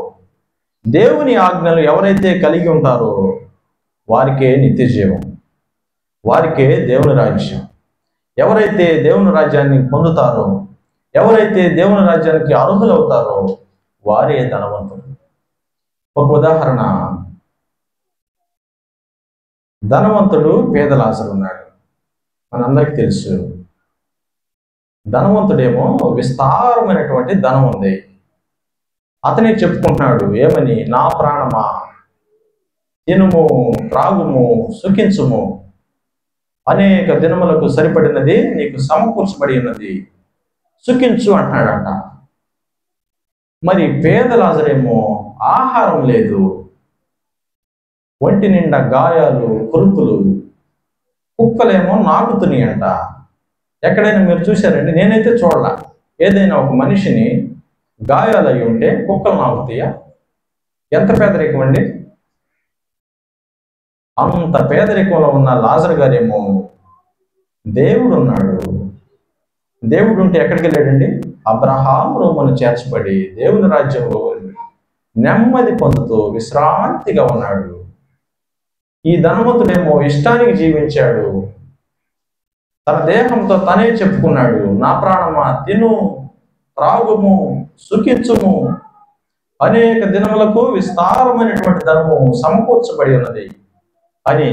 దేవుని ఆజ్ఞలు ఎవరైతే కలిగి ఉంటారో వారికే నిత్య జీవం, వారికే దేవుని రాజ్యం. ఎవరైతే దేవుని రాజ్యాన్ని పొందుతారో, ఎవరైతే దేవుని రాజ్యానికి అర్హులవుతారో వారే ధనవంతులు. ఒక ఉదాహరణ, ధనవంతుడు పేద లాజరు ఉన్నాడు, మనందరికీ తెలుసు. ధనవంతుడేమో విస్తారమైనటువంటి ధనం ఉంది. అతనే చెప్పుకుంటున్నాడు ఏమని, నా ప్రాణమా తినుము త్రాగుము సుఖించుము, అనేక దినములకు సరిపడినది నీకు సమకూర్చబడి ఉన్నది, సుఖించు అంటున్నాడంట. మరి పేద లాజరేమో ఆహారం లేదు, ఒంటి నిండా గాయాలు కురుపులు, కుక్కలేమో నాకుతున్నాయి అంట. ఎక్కడైనా మీరు చూశారండి? నేనైతే చూడాల. ఏదైనా ఒక మనిషిని గాయాలు అయి ఉంటే కుక్కలు నాకుతాయా? ఎంత పేదరికం అండి! అంత పేదరికంలో ఉన్న లాజరు గారేమో దేవుడు ఉన్నాడు. దేవుడు ఉంటే ఎక్కడికి వెళ్ళాడండి? అబ్రహాము రొమ్మును చేర్చబడి దేవుని రాజ్యంలో నెమ్మది పొందుతూ విశ్రాంతిగా ఉన్నాడు. ఈ ధనవంతుడేమో ఇష్టానికి జీవించాడు. తన దేహంతో తనే చెప్పుకున్నాడు, నా ప్రాణమా తిను త్రాగుము సుఖించుము, అనేక దినములకు విస్తారమైనటువంటి ధనము సమకూర్చబడి ఉన్నది అని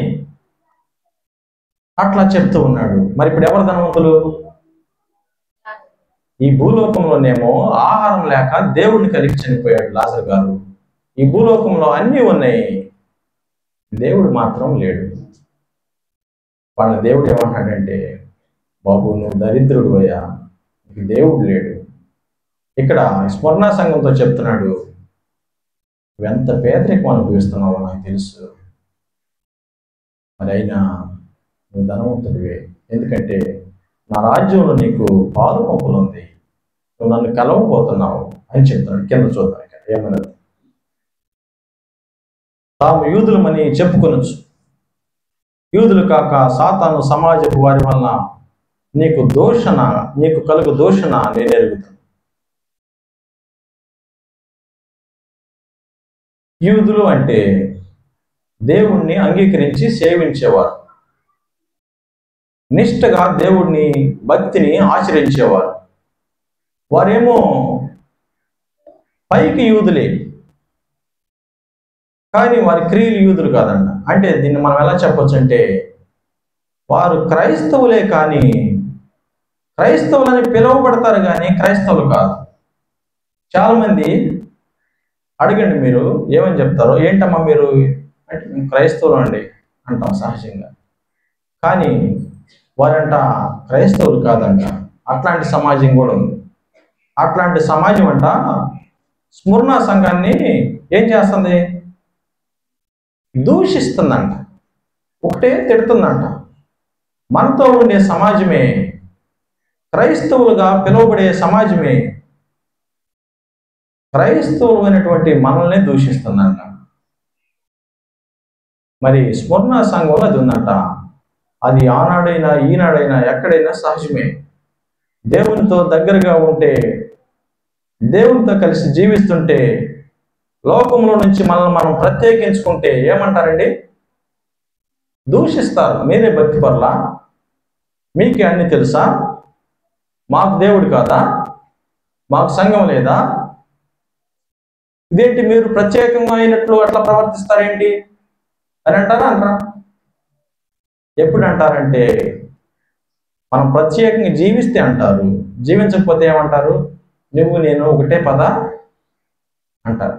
అట్లా చెప్తూ ఉన్నాడు. మరి ఇప్పుడు ఎవరు ధనవంతులు? ఈ భూలోకంలోనేమో ఆహారం లేక దేవుడిని కలిగి చనిపోయాడు లాజరు గారు. ఈ భూలోకంలో అన్నీ ఉన్నాయి, దేవుడు మాత్రం లేడు. వాళ్ళ దేవుడు ఏమంటాడంటే, బాబు నువ్వు దరిద్రుడు అయ్యా, నీకు దేవుడు లేడు. ఇక్కడ స్మరణ సంఘంతో చెప్తున్నాడు, నువ్వెంత పేదరికం అనుభవిస్తున్నావో నాకు తెలుసు, మరి అయినా నువ్వు ధనవంతుడివే. ఎందుకంటే నా రాజ్యంలో నీకు పాలు పంపులు ఉంది, నువ్వు నన్ను కలవబోతున్నావు అని చెప్తున్నాడు. కింద చూద్దాం ఇక్కడ ఏమన్నది. తాము యూదులమని చెప్పుకొనొచ్చు, యూదులు కాక సాతాను సమాజపు వారి వలన నీకు కలుగు దూషణ నేను ఎరుగుతాను. యూదులు అంటే దేవుణ్ణి అంగీకరించి సేవించేవారు, నిష్ఠగా దేవుణ్ణి భక్తిని ఆచరించేవారు. వారేమో పైకి యూదులే కానీ వారి క్రియలు యూదులు కాదంట. అంటే దీన్ని మనం ఎలా చెప్పొచ్చు అంటే, వారు క్రైస్తవులే కానీ క్రైస్తవులని పిలువబడతారు కానీ క్రైస్తవులు కాదు. చాలామంది అడగండి, మీరు ఏమని చెప్తారో, ఏంటమ్మా మీరు అంటే మేము క్రైస్తవులు అండి అంటాం సహజంగా. కానీ వారంట క్రైస్తవులు కాదంట. అట్లాంటి సమాజం కూడా ఉంది. అట్లాంటి సమాజం అంట స్మరణ సంఘాన్ని ఏం చేస్తుంది? దూషిస్తుందంట, ఒకటే తిడుతుందంట. మనతో ఉండే సమాజమే, క్రైస్తవులుగా పిలువబడే సమాజమే క్రైస్తవులు అయినటువంటి మనల్ని దూషిస్తుందంట. మరి స్మరణ సంఘంలో అది ఉందంట. అది ఆనాడైనా ఈనాడైనా ఎక్కడైనా సహజమే. దేవునితో దగ్గరగా ఉంటే, దేవునితో కలిసి జీవిస్తుంటే, లోకంలో నుంచి మనల్ని మనం ప్రత్యేకించుకుంటే ఏమంటారండి? దూషిస్తారు. మీరే భక్తిపరులా? మీకే అన్ని తెలుసా? మాకు దేవుడు కాదా? మాకు సంఘం లేదా? ఇదేంటి మీరు ప్రత్యేకంగా అయినట్లు అట్లా ప్రవర్తిస్తారేంటి అని అంటారా? ఎప్పుడు అంటారంటే, మనం ప్రత్యేకంగా జీవిస్తే అంటారు, జీవించకపోతే ఏమంటారు? నువ్వు నేను ఒకటే పద అంటారు.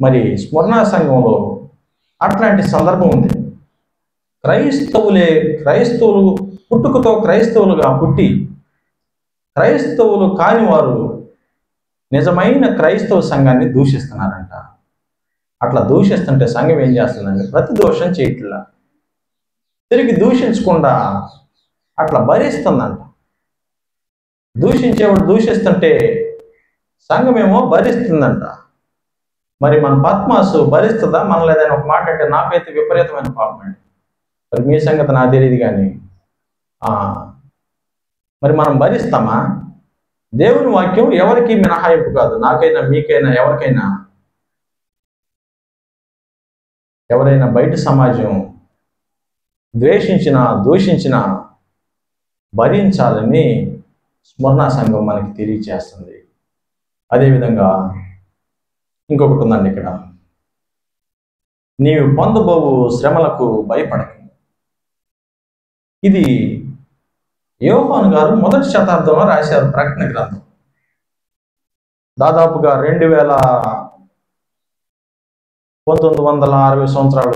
మరి స్మరణ సంఘంలో అట్లాంటి సందర్భం ఉంది. క్రైస్తవులు పుట్టుకతో క్రైస్తవులుగా పుట్టి క్రైస్తవులు కాని వారు నిజమైన క్రైస్తవ సంఘాన్ని దూషిస్తున్నారంట. అట్లా దూషిస్తుంటే సంఘం ఏం చేస్తుందంటే ప్రతి దోషం చేయట్లా, తిరిగి దూషించకుండా అట్లా భరిస్తుందంట. దూషించేవాడు దూషిస్తుంటే సంఘమేమో భరిస్తుందంట. మరి మన పద్మాసు భరిస్తుందా? మనం లేదని ఒక మాట అంటే నాకైతే విపరీతమైన పాపం అండి. మరి మీ సంగతి నాకు తెలియదు కానీ మరి మనం భరిస్తామా? దేవుని వాక్యం ఎవరికి మినహాయింపు కాదు, నాకైనా మీకైనా ఎవరికైనా. ఎవరైనా బయట సమాజం ద్వేషించిన దూషించిన భరించాలని స్మరణ సంఘం మనకి తెలియచేస్తుంది. అదేవిధంగా ఇంకొకటి ఉందండి ఇక్కడ, నీవు పొందబోవు శ్రమలకు భయపడకు. ఇది యోహాను గారు మొదటి శతాబ్దంలో రాశారు ప్రకటన గ్రంథం. దాదాపుగా 1960 సంవత్సరాల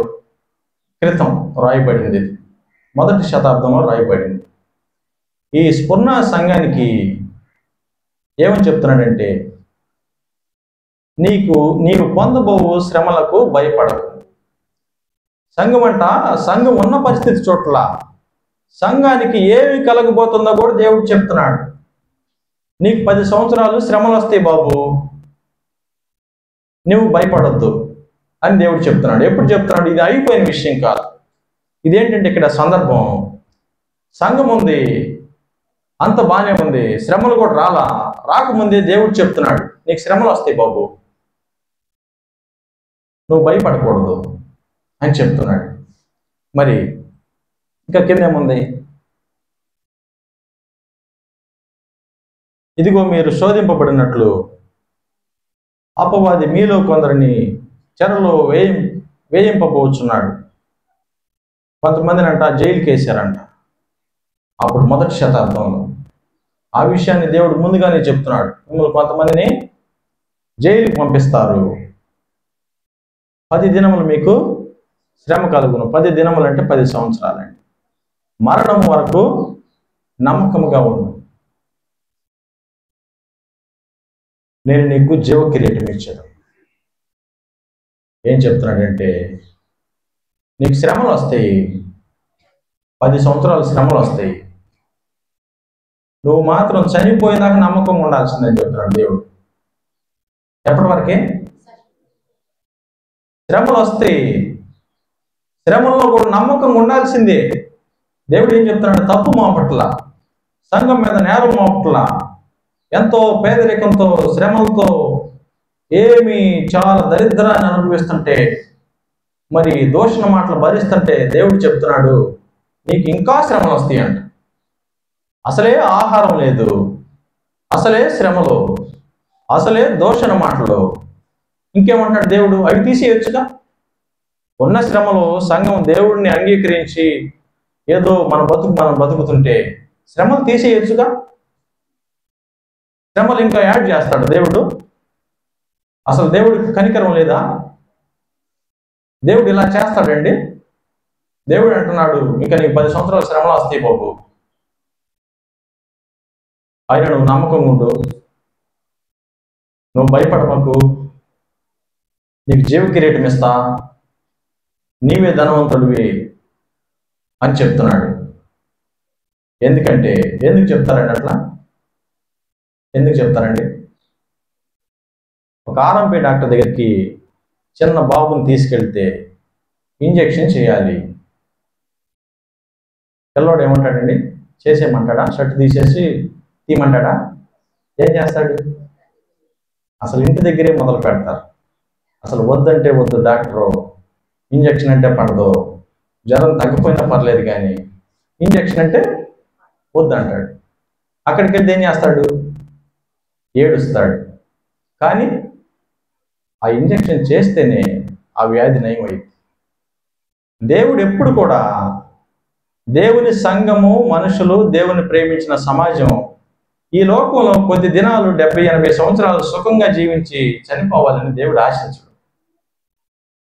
క్రితం రాయబడింది. మొదటి శతాబ్దంలో రాయబడింది. ఈ స్ఫురణ సంఘానికి ఏమని చెప్తున్నాడంటే, నీవు పొందబోవు శ్రమలకు భయపడకు. సంఘం అంట, సంఘం ఉన్న పరిస్థితి చోట్ల సంఘానికి ఏమి కలగబోతుందో కూడా దేవుడు చెప్తున్నాడు. నీకు 10 సంవత్సరాలు శ్రమలు వస్తాయి బాబు, నువ్వు భయపడొద్దు అని దేవుడు చెప్తున్నాడు. ఎప్పుడు చెప్తున్నాడు? ఇది అయిపోయిన విషయం కాదు. ఇదేంటంటే ఇక్కడ సందర్భం, సంఘం ఉంది, అంత బాగానే ఉంది, శ్రమలు కూడా రాకముందే దేవుడు చెప్తున్నాడు, నీకు శ్రమలు వస్తాయి బాబు, నువ్వు భయపడకూడదు అని చెప్తున్నాడు. మరి ఇంకా కిందేముంది? ఇదిగో మీరు శోధింపబడినట్లు అపవాది మీలో కొందరిని చెరలో వేయింపబోచున్నాడు. కొంతమందిని అంట జైలుకి వేశారంట. అప్పుడు మొదటి శతాబ్దంలో ఆ విషయాన్ని దేవుడు ముందుగానే చెప్తున్నాడు, మిమ్మల్ని కొంతమందిని జైలుకి పంపిస్తారు, 10 దినములు మీకు శ్రమ కలుగును. 10 దినములు అంటే 10 సంవత్సరాలండి. మరణం వరకు నమ్మకముగా ఉండు, నేను నీకు జీవ కిరీటం ఇచ్చాను. ఏం చెప్తున్నాడంటే, నీకు శ్రమలు వస్తాయి, 10 సంవత్సరాలు శ్రమలు వస్తాయి, నువ్వు మాత్రం చనిపోయేదాకా నమ్మకం ఉండాల్సిందని చెప్తున్నాడు దేవుడు. ఎప్పటి వరకే? శ్రమలు వస్తాయి, శ్రమల్లో కూడా నమ్మకం ఉండాల్సిందే. దేవుడు ఏం చెప్తున్నాడు? తప్పు మోపట్ల, సంఘం మీద నేరం మోపట్ల, ఎంతో పేదరికంతో శ్రమలతో ఏమి చాలా దరిద్రాన్ని అనుభవిస్తుంటే, మరి దోషణ మాటలు భరిస్తుంటే దేవుడు చెప్తున్నాడు, నీకు ఇంకా శ్రమలు వస్తాయి అంట. అసలే ఆహారం లేదు, అసలే శ్రమలు, అసలే దోషణ మాటలు, ఇంకేమంటాడు దేవుడు? అవి తీసేయొచ్చుగా. ఉన్న శ్రమలు సంఘం దేవుడిని అంగీకరించి ఏదో మనం బతుకుతుంటే శ్రమలు తీసేయొచ్చుగా. శ్రమలు ఇంకా యాడ్ చేస్తాడు దేవుడు? అసలు దేవుడికి కనికరం లేదా? దేవుడు ఇలా చేస్తాడండి? దేవుడు అంటున్నాడు, ఇంకా నీకు 10 సంవత్సరాల శ్రమలు వస్తాయి బాబు, ఆయన నువ్వు నమ్మకం ఉండు, నువ్వు భయపడమకు, నీకు జీవ కిరీటం ఇస్తా, నీవే ధనవంతుడివి అని చెప్తున్నాడు. ఎందుకు చెప్తారండి అట్లా? ఎందుకు చెప్తారండి? ఒక ఆర్ఎంపీ డాక్టర్ దగ్గరికి చిన్న బాబుని తీసుకెళ్తే ఇంజెక్షన్ చేయాలి. పిల్లోడు ఏమంటాడండి? చేసేయమంటాడా? షర్ట్ తీసేసి తీయమంటాడా? ఏం చేస్తాడు? అసలు ఇంటి దగ్గరే మొదలు పెడతారు. అసలు వద్దంటే వద్దు డాక్టరు, ఇంజెక్షన్ అంటే పడదు, జ్వరం తగ్గిపోయినా పర్లేదు కానీ ఇంజెక్షన్ అంటే వద్దంటాడు. అక్కడికి వెళ్తే ఏం చేస్తాడు? ఏడుస్తాడు. కానీ ఆ ఇంజెక్షన్ చేస్తేనే ఆ వ్యాధి నయమైంది. దేవుడు ఎప్పుడు కూడా, దేవుని సంఘము, మనుషులు, దేవుని ప్రేమించిన సమాజం ఈ లోకంలో కొద్ది దినాలు 70-80 సంవత్సరాలు సుఖంగా జీవించి చనిపోవాలని దేవుడు ఆశించడు.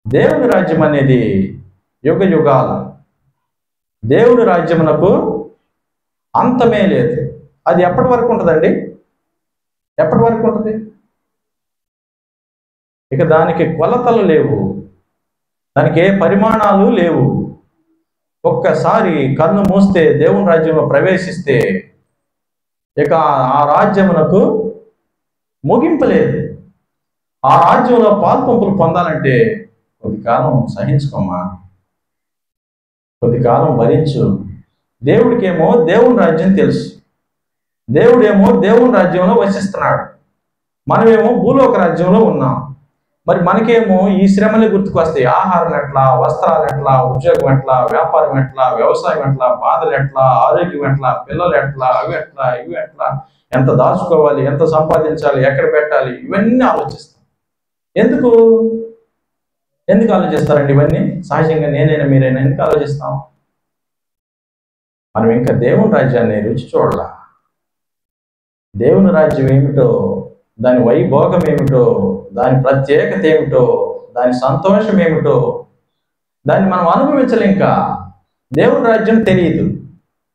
దేవుని రాజ్యం అనేది యుగ యుగాల, దేవుని రాజ్యమునకు అంతమే లేదు. అది ఎప్పటి వరకు ఉంటుందండి? ఎప్పటి వరకు ఉంటుంది? ఇక దానికి కొలతలు లేవు, దానికి ఏ పరిమాణాలు లేవు. ఒక్కసారి కన్ను మూస్తే దేవుని రాజ్యంలో ప్రవేశిస్తే ఇక ఆ రాజ్యమునకు ముగింపు లేదు. ఆ రాజ్యంలో పాల్పంపులు పొందాలంటే కొద్ది కాలం సహించుకోమా, కొద్ది కాలం భరించు. దేవుడికేమో దేవుని రాజ్యం తెలుసు, దేవుడేమో దేవుని రాజ్యంలో వసిస్తున్నాడు, మనమేమో భూలోక రాజ్యంలో ఉన్నాం. మరి మనకేమో ఈ శ్రమలే గుర్తుకు వస్తాయి. ఆహారం ఎట్లా, వస్త్రాలు ఎట్లా, ఉద్యోగం ఎట్లా, వ్యాపారం ఎట్లా, వ్యవసాయం ఎట్లా, బాధలు ఎట్లా, ఆరోగ్యం ఎట్లా, పిల్లలు ఎట్లా, అవి ఎట్లా, ఇవి ఎట్లా, ఎంత దాచుకోవాలి, ఎంత సంపాదించాలి, ఎక్కడ పెట్టాలి, ఇవన్నీ ఆలోచిస్తాం. ఎందుకు ఆలోచిస్తారండి ఇవన్నీ? సహజంగా నేనైనా మీరైనా ఎందుకు ఆలోచిస్తాం? మనం ఇంకా దేవుని రాజ్యాన్ని రుచి చూడాల. దేవుని రాజ్యం ఏమిటో, దాని వైభోగం ఏమిటో, దాని ప్రత్యేకత ఏమిటో, దాని సంతోషం ఏమిటో దాన్ని మనం అనుభవించలేం. ఇంకా దేవుని రాజ్యం తెలియదు.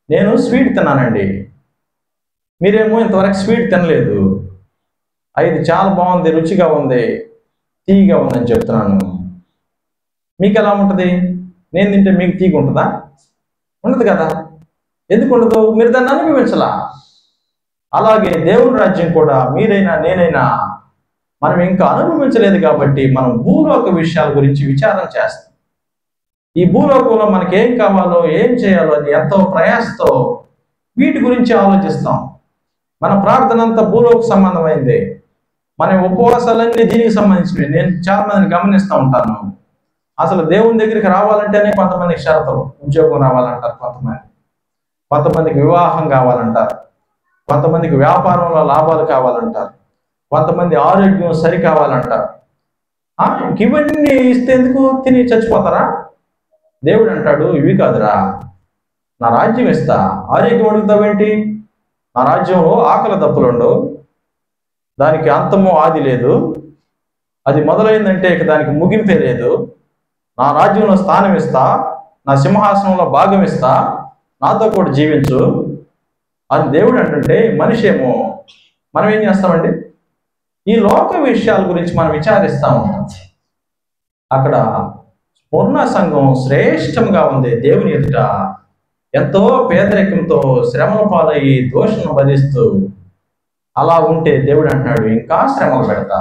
నేను స్వీట్ తిన్నానండి, మీరేమో ఇంతవరకు స్వీట్ తినలేదు. ఇది చాలా బాగుంది, రుచిగా ఉంది, తీయగా ఉందని చెప్తున్నాను. మీకు ఎలా ఉంటుంది? నేను తింటే మీకు తీగ ఉంటుందా? ఉండదు కదా. ఎందుకు ఉండదు? మీరు దాన్ని అనుభవించలా. అలాగే దేవుని రాజ్యం కూడా మీరైనా నేనైనా మనం ఇంకా అనుభవించలేదు కాబట్టి మనం భూలోక విషయాల గురించి విచారం చేస్తాం. ఈ భూలోకంలో మనకి ఏం కావాలో, ఏం చేయాలో అని ఎంతో ప్రయాసతో వీటి గురించి ఆలోచిస్తాం. మన ప్రార్థన అంతా భూలోక సంబంధమైంది, మన ఉపవాసాలన్నీ దీనికి సంబంధించినవి. నేను చాలా మందిని గమనిస్తూ ఉంటాను, అసలు దేవుని దగ్గరికి రావాలంటేనే కొంతమందికి షరతులు. ఉద్యోగం రావాలంటారు, కొంతమందికి వివాహం కావాలంటారు, కొంతమందికి వ్యాపారంలో లాభాలు కావాలంటారు, కొంతమంది ఆరోగ్యం సరి కావాలంటారు. ఇవన్నీ ఇస్తే ఎందుకు? తిని చచ్చిపోతారా? దేవుడు అంటాడు, ఇవి కాదురా, నా రాజ్యం ఇస్తా. ఆరోగ్యం అడుగుతావేంటి? నా రాజ్యంలో ఆకలి దప్పులుండవు, దానికి అంతము ఆది లేదు, అది మొదలైందంటే ఇక దానికి ముగింపే లేదు. నా రాజ్యంలో స్థానం ఇస్తా, నా సింహాసనంలో భాగం ఇస్తా, నాతో కూడా జీవించు అని దేవుడు అంటుంటే, మనిషి ఏమో మనం ఏం చేస్తామండి? ఈ లోక విషయాల గురించి మనం విచారిస్తూ ఉంటాం. అక్కడ పూర్ణ సంఘం శ్రేష్టంగా ఉంది దేవుని ఎదుట. ఎంతో పేదరికంతో శ్రమల పాలయ్యి దోషను భరిస్తూ అలా ఉంటే దేవుడు అంటున్నాడు, ఇంకా శ్రమలు పెడతా,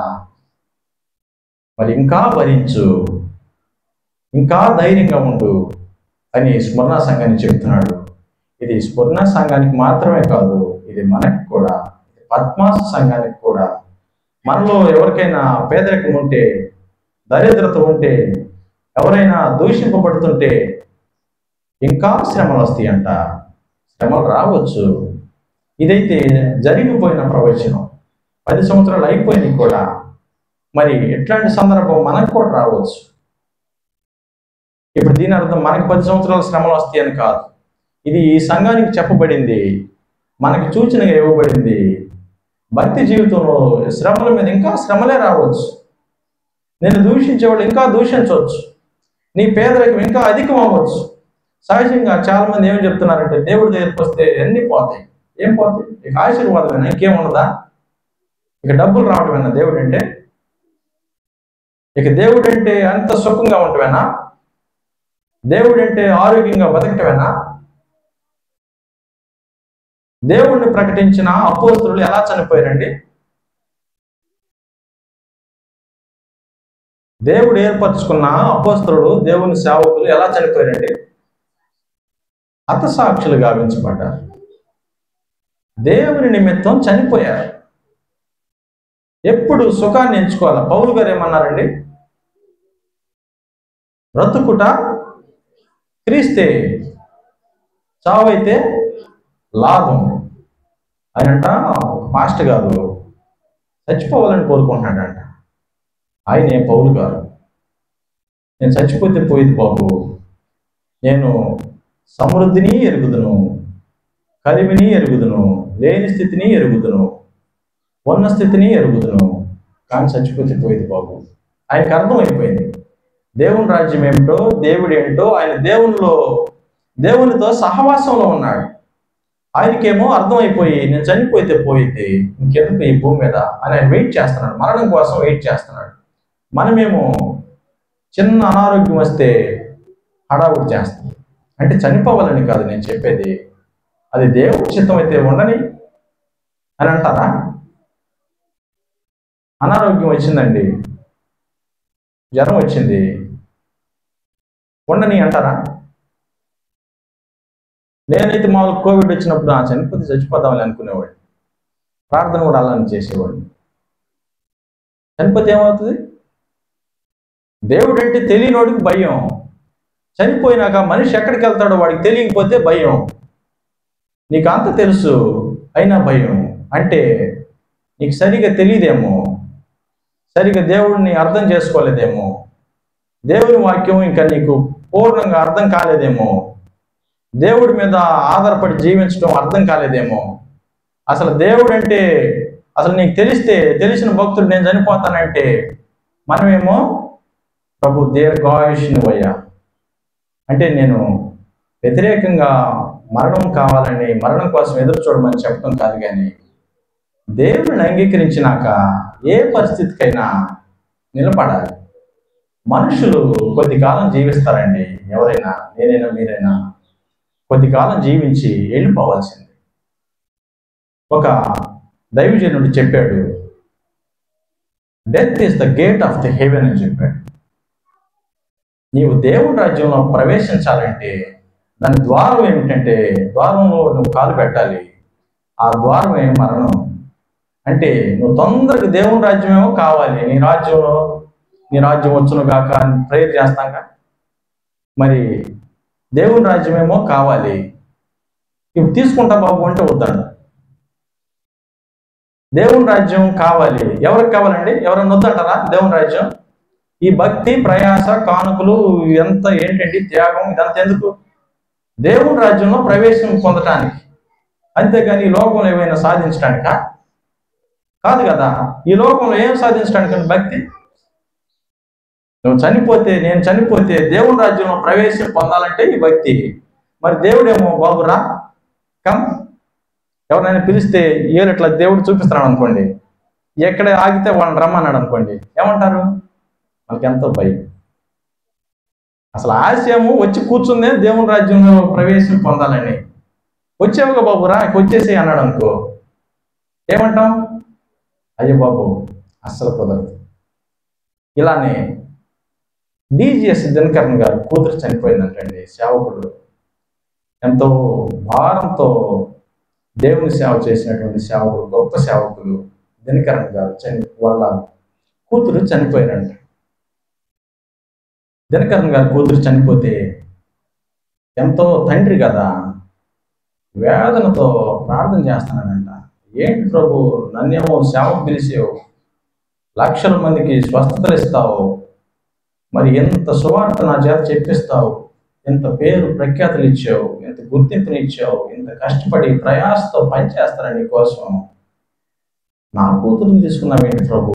మరి ఇంకా భరించు, ఇంకా ధైర్యంగా ఉండు అని స్మరణ సంఘానికి చెప్తున్నాడు. ఇది స్మరణ సంఘానికి మాత్రమే కాదు, ఇది మనకు కూడా, పద్మాస సంఘానికి కూడా. మనలో ఎవరికైనా పేదరికం ఉంటే, దరిద్రత ఉంటే, ఎవరైనా దూషింపబడుతుంటే ఇంకా శ్రమలు వస్తాయంట. శ్రమలు రావచ్చు. ఇదైతే జరిగిపోయిన ప్రవచనం, 10 సంవత్సరాలు అయిపోయినాయి కూడా. మరి ఎట్లాంటి సందర్భం మనకు కూడా రావచ్చు. ఇప్పుడు దీని అర్థం మనకి 10 సంవత్సరాల శ్రమలు వస్తాయని కాదు. ఇది ఈ సంఘానికి చెప్పబడింది, మనకి సూచనగా ఇవ్వబడింది. భక్తి జీవితంలో శ్రమల మీద ఇంకా శ్రమలే రావచ్చు. నేను దూషించేవాళ్ళు ఇంకా దూషించవచ్చు. నీ పేదరికం ఇంకా అధికం అవ్వచ్చు. సహజంగా చాలా మంది ఏం చెప్తున్నారంటే, దేవుడి దగ్గరికి వస్తే అన్నీ పోతాయి. ఏం పోతాయి? ఇక ఆశీర్వాదమేనా? ఇంకేమున్నదా? ఇక డబ్బులు రావటమేనా దేవుడు అంటే? ఇక దేవుడు అంటే అంత సుఖంగా ఉండటమేనా? దేవుడు అంటే ఆరోగ్యంగా బతకటమేనా? దేవుణ్ణి ప్రకటించిన అపోస్తలులు ఎలా చనిపోయారండి? దేవుడు ఏర్పరచుకున్న అపోస్తలులు, దేవుని సేవకులు ఎలా చనిపోయారండి? హతసాక్షులు గావించబడ్డారు. దేవుని నిమిత్తం చనిపోయారు. ఎప్పుడు సుఖాన్ని ఎంచుకోవాలా? పౌలు గారు ఏమన్నారండి? బ్రతుకుట క్రీస్తే, చావైతే లాభం. ఆయనంట ఒక మాస్టర్ గారు చచ్చిపోవాలని కోరుకుంటున్నాడంట. ఆయనే పౌలు గారు. నేను చచ్చిపోతే పోయేది బాబు, నేను సమృద్ధిని ఎరుగుదును, కలిమిని ఎరుగుదును, లేని స్థితిని ఎరుగుదును, ఉన్న స్థితిని ఎరుగుదును, కానీ చచ్చిపోతే పోయేది బాబు. ఆయనకు అర్థమైపోయింది దేవుని రాజ్యం ఏమిటో, దేవుడు ఏమిటో. ఆయన దేవునితో సహవాసంలో ఉన్నాడు. ఆయనకేమో అర్థమైపోయి నేను చనిపోతే పోయింది, ఇంకెందుకు ఈ భూమి మీద అని ఆయన వెయిట్ చేస్తున్నాడు, మరణం కోసం వెయిట్ చేస్తున్నాడు. మనమేమో చిన్న అనారోగ్యం వస్తే హడావుడి చేస్తాం. అంటే చనిపోవాలని కాదు నేను చెప్పేది, అది దేవుడి చిత్తం అయితే ఉండని అని అంటారా? అనారోగ్యం వచ్చిందండి, జ్వరం వచ్చింది, ఉండని అంటారా? నేనైతే మామూలు కోవిడ్ వచ్చినప్పుడు చనిపోతే చచ్చిపోదామని అనుకునేవాడిని, ప్రార్థన కూడా అలానే చేసేవాడిని. చనిపోతే ఏమవుతుంది? దేవుడు అంటే తెలియనోడికి భయం, చనిపోయినాక మనిషి ఎక్కడికి వెళ్తాడో వాడికి తెలియకపోతే భయం. నీకు అంత తెలుసు అయినా భయం అంటే నీకు సరిగా తెలియదేమో, సరిగా దేవుడిని అర్థం చేసుకోలేదేమో, దేవుని వాక్యం ఇంకా నీకు పూర్ణంగా అర్థం కాలేదేమో, దేవుడి మీద ఆధారపడి జీవించడం అర్థం కాలేదేమో. అసలు దేవుడు అంటే అసలు నీకు తెలిసిన భక్తుడు నేను చనిపోతానంటే మనమేమో ప్రభు దీర్ఘాయుష్నువయ్యా అంటే నేను వ్యతిరేకంగా మరణం కావాలని, మరణం కోసం ఎదురు చూడమని చెప్పడం కాదు, కానీ దేవుడిని అంగీకరించినాక ఏ పరిస్థితికైనా నిలబడాలి. మనుషులు కొద్ది కాలం జీవిస్తారండి, ఎవరైనా, నేనైనా మీరైనా కొద్ది కాలం జీవించి వెళ్ళిపోవాల్సింది. ఒక దైవజనుడు చెప్పాడు, death is the gate of the haven అని చెప్పాడు. నీవు దేవుని రాజ్యంలో ప్రవేశించాలంటే దాని ద్వారం ఏమిటంటే, ద్వారంలో నువ్వు కాలు పెట్టాలి, ఆ ద్వారమే మరణం. అంటే నువ్వు తొందరగా దేవుని రాజ్యమేమో కావాలి, నీ రాజ్యం వచ్చును గాక అని ప్రేయర్ చేస్తాంగా, మరి దేవుని రాజ్యమేమో కావాలి, ఇప్పుడు తీసుకుంటా బాబు అంటే వద్దాడు. దేవుని రాజ్యం కావాలి, ఎవరికి కావాలండి? ఎవరన్నా వద్దంటారా దేవుని రాజ్యం? ఈ భక్తి, ప్రయాస, కానుకలు ఎంత ఏంటండి, త్యాగం, ఇదంతా ఎందుకు? దేవుని రాజ్యంలో ప్రవేశం పొందటానికి, అంతేగాని ఈ లోకంలో ఏమైనా సాధించడానికా? కాదు కదా. ఈ లోకంలో ఏం సాధించడానికండి భక్తి? నేను చనిపోతే దేవుని రాజ్యంలో ప్రవేశం పొందాలంటే ఈ భక్తి. మరి దేవుడేమో బాబురా కమ్, ఎవరినైనా పిలిస్తే ఏళ్ళు ఇట్లా దేవుడు చూపిస్తున్నాడు అనుకోండి, ఎక్కడ ఆగితే వాళ్ళని రమ్మన్నాడు అనుకోండి, ఏమంటారు? మనకి ఎంతో భయం. అసలు ఆశయము వచ్చి కూర్చుందే దేవుని రాజ్యంలో ప్రవేశం పొందాలని. వచ్చేవుగా బాబురా, వచ్చేసి అన్నాడు అనుకో, ఏమంటాం? అయ్యో బాబు అస్సలు కుదరదు. ఇలానే డిజిఎస్ దినకరన్ గారు కూతురు చనిపోయిందంటండి. సేవకుడు, ఎంతో భారంతో దేవుని సేవ చేసినటువంటి సేవకుడు, గొప్ప సేవకులు దినకరన్ గారు వాళ్ళ కూతురు చనిపోయినంట. దినకరన్ గారు కూతురు చనిపోతే ఎంతో తండ్రి కదా, వేదనతో ప్రార్థన చేస్తున్నాడంట. ఏంటి ప్రభు, నన్నేమో సేవకు పిలిచావు, లక్షల మందికి స్వస్థతలు ఇస్తావు, మరి ఎంత సువార్త నా చేత చెప్పిస్తావు, ఎంత పేరు ప్రఖ్యాతులు ఇచ్చావు, ఎంత గుర్తింపుని ఇచ్చావు, ఎంత కష్టపడి ప్రయాసతో పనిచేస్తాను నీ కోసం, నా కూతురుని తీసుకున్నావేంటి ప్రభు,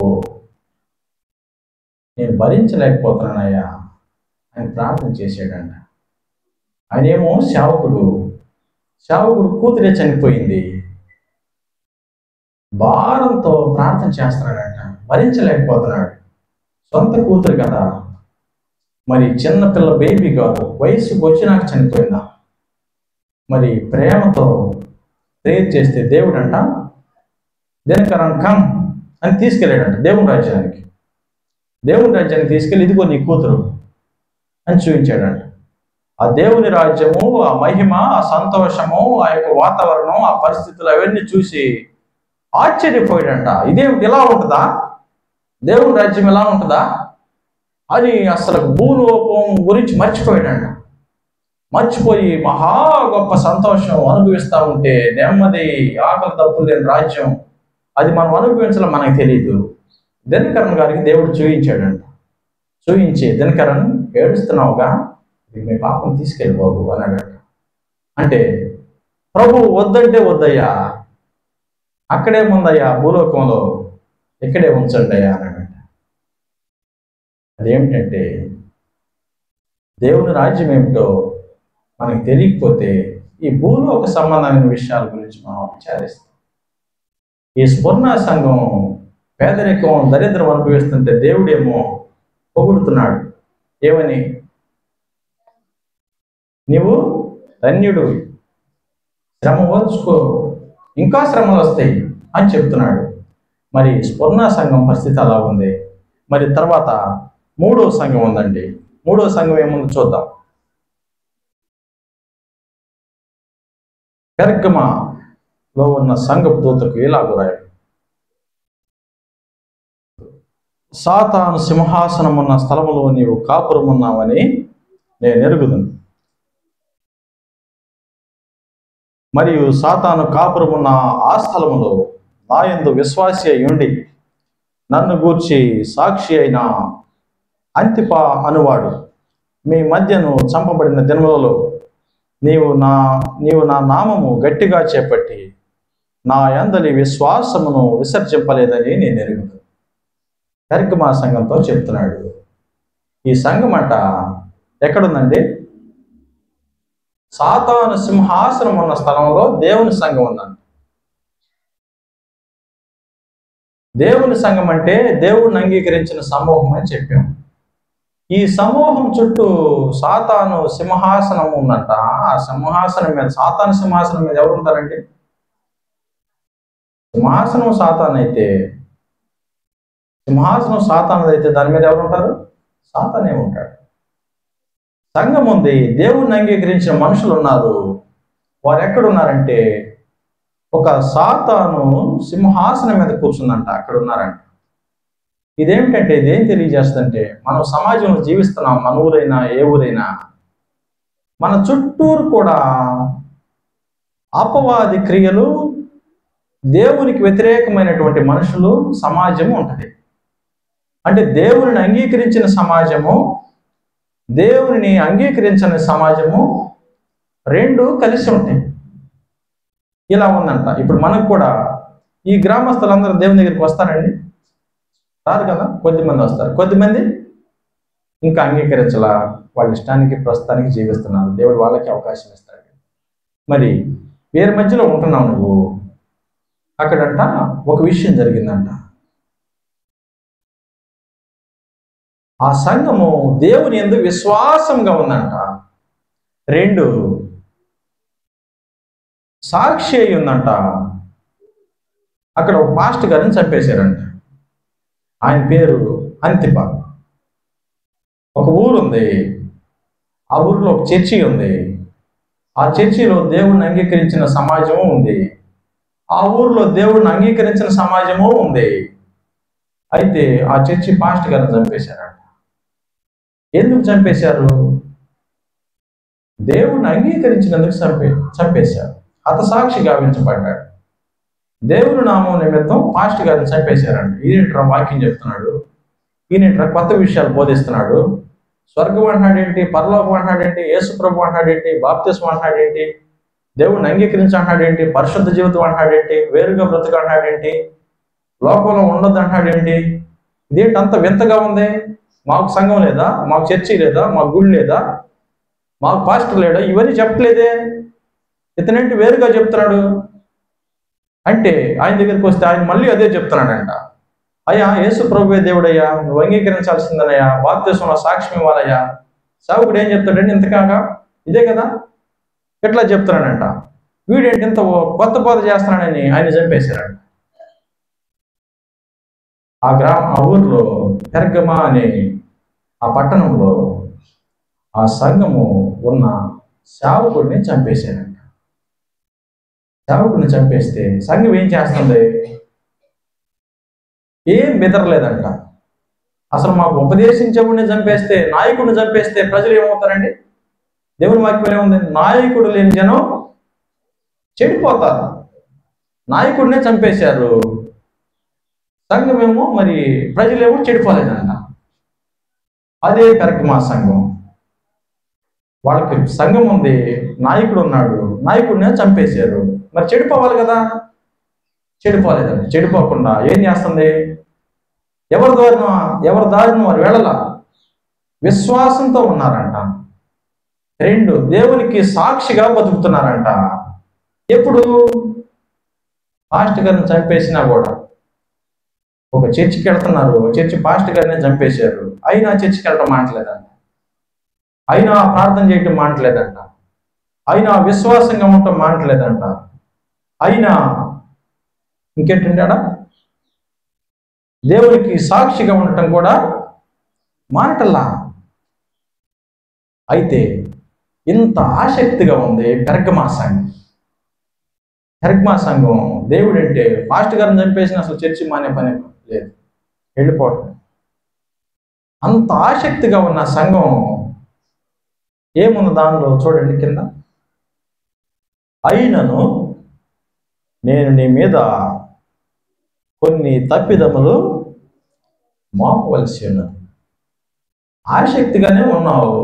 నేను భరించలేకపోతున్నానయ్యా అని ప్రార్థన చేశాడంట. ఆయనేమో సేవకుడు కూతురే చనిపోయింది, భారంతో ప్రార్థన చేస్తున్నాడంట, భరించలేకపోతున్నాడు. సొంత కూతురు కదా, మరి చిన్న పిల్ల బేబీ కాదు, వయసుకు వచ్చినాక చనిపోయిందా. మరి ప్రేమతో ప్రేయర్ చేస్తే దేవుడు అంట దినకరన్ కమ్ అని తీసుకెళ్ళాడంట దేవుని రాజ్యానికి. దేవుని రాజ్యానికి తీసుకెళ్ళి ఇదిగో నీ కూతురు అని చూపించాడంట. ఆ దేవుని రాజ్యము, ఆ మహిమ, ఆ సంతోషము, ఆ యొక్క వాతావరణం, ఆ పరిస్థితులు అవన్నీ చూసి ఆశ్చర్యపోయాడంట. ఇదేమిటి, ఇలా ఉంటుందా, దేవుని రాజ్యం ఎలా ఉంటుందా అని అసలు భూలోకం గురించి మర్చిపోయాడంట. మర్చిపోయి మహా గొప్ప సంతోషం అనుభవిస్తూ ఉంటే, నెమ్మది, ఆకలి తప్పులు లేని రాజ్యం, అది మనం అనుభవించాలో మనకు తెలియదు. దినకరన్ గారికి దేవుడు చూపించాడంట. చూపించి, దినకరన్ ఏడుస్తున్నావుగా, మీ పాపం తీసుకెళ్ళి బాబు అన్నాడంట. అంటే ప్రభు వద్దంటే వద్దయ్యా, అక్కడేముందయ్యా భూలోకంలో, ఇక్కడే ఉంచండి అయ్యా అన్నాడంట. అదేమిటంటే దేవుని రాజ్యం ఏమిటో మనకు తెలియకపోతే ఈ భూలోక సంబంధమైన విషయాల గురించి మనం విచారిస్తాం. ఈ స్ఫురణ సంఘం పేదరికం, దరిద్రం అనుభవిస్తుంటే దేవుడేమో పొగుడుతున్నాడు. ఏమని? నీవు ధన్యుడు, శ్రమ ఓర్చుకో, ఇంకా శ్రమలు వస్తాయి అని చెప్తున్నాడు. మరి స్ఫురణ సంఘం పరిస్థితి అలా ఉంది. మరి తర్వాత మూడో సంఘం ఉందండి. మూడో సంఘం ఏముంది చూద్దాం. పెర్గమలో ఉన్న సంఘపు దూతకు ఇలాగు రాయడు: సాతాను సింహాసనం ఉన్న స్థలములో నీవు కాపురమున్నావని నేను ఎరుగుదును. మరియు సాతాను కాపురమున్న ఆ స్థలములో నా యందు విశ్వాసి అయి ఉండి నన్ను గూర్చి సాక్షి అయిన అంతిప అనువాడు మీ మధ్యను చంపబడిన దినములలో నీవు నా నామము గట్టిగా చేపట్టి నా యందలి విశ్వాసమును విసర్జింపలేదని నేను ఎరుగుతాను. పెర్గమ సంఘంతో చెప్తున్నాడు. ఈ సంఘం అంట ఎక్కడుందండి? సాతాను సింహాసనం ఉన్న స్థలంలో దేవుని సంఘం ఉందండి. దేవుని సంఘం అంటే దేవుడిని అంగీకరించిన సమూహం అని చెప్పాం. ఈ సమూహం చుట్టూ సాతాను సింహాసనం ఉందంట. ఆ సింహాసనం మీద, సాతాను సింహాసనం మీద ఎవరు ఉంటారండి? సింహాసనం సాతానుదైతే దాని మీద ఎవరు ఉంటారు? సాతానే ఉంటాడు. సంఘం ఉంది, దేవుణ్ణి అంగీకరించిన మనుషులు ఉన్నారు. వారు ఎక్కడున్నారంటే ఒక సాతాను సింహాసనం మీద కూర్చుందంట, అక్కడ ఉన్నారంట. ఇదేమిటంటే ఇదేం తెలియజేస్తుందంటే, మనం సమాజంలో జీవిస్తున్నాం. మన ఊరైనా ఏ ఊరైనా మన చుట్టూరు కూడా అపవాది క్రియలు, దేవునికి వ్యతిరేకమైనటువంటి మనుషులు, సమాజము ఉంటుంది. అంటే దేవుని అంగీకరించిన సమాజము, దేవుని అంగీకరించని సమాజము రెండు కలిసి ఉంటాయి. ఇలా ఉందంట. ఇప్పుడు మనకు కూడా ఈ గ్రామస్తులందరూ దేవుని దగ్గరికి వస్తారండి? రారు కదా. కొద్దిమంది వస్తారు, కొద్దిమంది ఇంకా అంగీకరించలా, వాళ్ళ ఇష్టానికి ప్రస్తుతానికి జీవిస్తున్నారు. దేవుడు వాళ్ళకి అవకాశం ఇస్తాడు. మరి వేరే మధ్యలో ఉంటున్నావు నువ్వు. అక్కడంట ఒక విషయం జరిగిందంట. ఆ సంఘము దేవుని యందు విశ్వాసంగా ఉందంట. రెండు, సాక్షి అయి ఉందంట. అక్కడ ఒక పాస్టర్ గారిని చంపేశారంట. ఆయన పేరు అంతిప. ఒక ఊరు ఉంది, ఆ ఊరిలో ఒక చర్చి ఉంది. ఆ చర్చిలో దేవుణ్ణి అంగీకరించిన సమాజము ఉంది. ఆ ఊరిలో దేవుణ్ణి అంగీకరించిన సమాజము ఉంది. అయితే ఆ చర్చి పాస్టర్ గారిని చంపేశారంట. ఎందుకు చంపేశారు? దేవుణ్ణి అంగీకరించినందుకు చంపేశారు. హతసాక్షి గావించబడ్డాడు. దేవుని నామం నిమిత్తం పాస్టర్ గారిని చంపేశారంట. ఈయనట్రా వాక్యం చెప్తున్నాడు, ఈయనట్రా కొత్త విషయాలు బోధిస్తున్నాడు. స్వర్గం అంటున్నాడేంటి, పరలోకం అంటున్నాడేంటి, యేసు ప్రభు అంటున్నాడేంటి, బాప్తిస్మం అంటున్నాడేంటి, దేవుణ్ణి అంగీకరించి అంటున్నాడేంటి, పరిశుద్ధ జీవితం అంటున్నాడేంటి, వేరుగా బ్రతుకు అంటున్నాడేంటి, లోకంలో ఉండొద్దు అంటున్నాడేంటి? ఇదేంటి అంత వింతగా ఉంది? మాకు సంఘం లేదా, మాకు చర్చి లేదా, మాకు గుడి లేదా, మాకు పాస్టర్ లేడా? ఇవన్నీ చెప్పట్లేదే. ఇతనేంటి వేరుగా చెప్తున్నాడు అంటే, ఆయన దగ్గరికి వస్తే ఆయన మళ్ళీ అదే చెప్తున్నాడంట. అయ్యా, యేసు ప్రభువే దేవుడయ్యా, నువ్వు అంగీకరించాల్సిందనయ్యా, బాప్తిస్మంలో సాక్ష్యం ఇవ్వాలయ్యా. సేవకుడు ఏం చెప్తాడండి? ఇంతకాగా ఇదే కదా, ఎట్లా చెప్తున్నాడంట. వీడేంటి ఇంత కొత్త బోధ చేస్తున్నాడని ఆయన చంపేశారంట. ఆ ఊర్లో పెర్గమ అనే ఆ పట్టణంలో ఆ సంఘము ఉన్న సేవకుడిని చంపేశారంట. సేవకుడిని చంపేస్తే సంఘం ఏం చేస్తుంది? ఏం బెదరలేదంట. అసలు మాకు ఉపదేశించేవాడిని చంపేస్తే, నాయకుడిని చంపేస్తే ప్రజలు ఏమవుతారండి? దేవుని వాక్యం ఏముంది? నాయకుడు లేని జనం చెడిపోతారు. నాయకుడినే చంపేశారు, సంఘమేమో మరి ప్రజలేమో చెడిపోలేదంట. అదే పెర్గమ సంఘం. వాళ్ళకి సంఘం ఉంది, నాయకుడు ఉన్నాడు, నాయకుడినే చంపేశారు. మరి చెడిపోవాలి కదా, చెడిపోలేదండి. చెడిపోకుండా ఏం చేస్తుంది? ఎవరి దారిని వారు వెళ్ళలా, విశ్వాసంతో ఉన్నారంట. 2, దేవునికి సాక్షిగా బతుకుతున్నారంట. ఎప్పుడు? పాస్టర్ గారిని చంపేసినా కూడా. ఒక చర్చికి వెళ్తున్నారు, చర్చి పాస్టర్ గారిని చంపేశారు, అయినా చర్చికి వెళ్ళడం మానట్లేదంట, అయినా ప్రార్థన చేయటం మానట్లేదంట, అయినా విశ్వాసంగా ఉండటం మానట్లేదంట, అయినా ఇంకేంటంటాడా దేవునికి సాక్షిగా ఉండటం కూడా మానటల్లా. అయితే ఇంత ఆసక్తిగా ఉంది పెర్గమా సంఘం. పెర్గమా సంఘం దేవుడు అంటే పాస్టర్ గారిని చంపేసిన అసలు చర్చి మానే పని లేదు, వెళ్ళిపోవటం. అంత ఆసక్తిగా ఉన్న సంఘం ఏముంది దానిలో చూడండి కింద. అయినను నేను నీ మీద కొన్ని తప్పిదములు మోపవలసి ఉన్నది. ఆసక్తిగానే ఉన్నావు,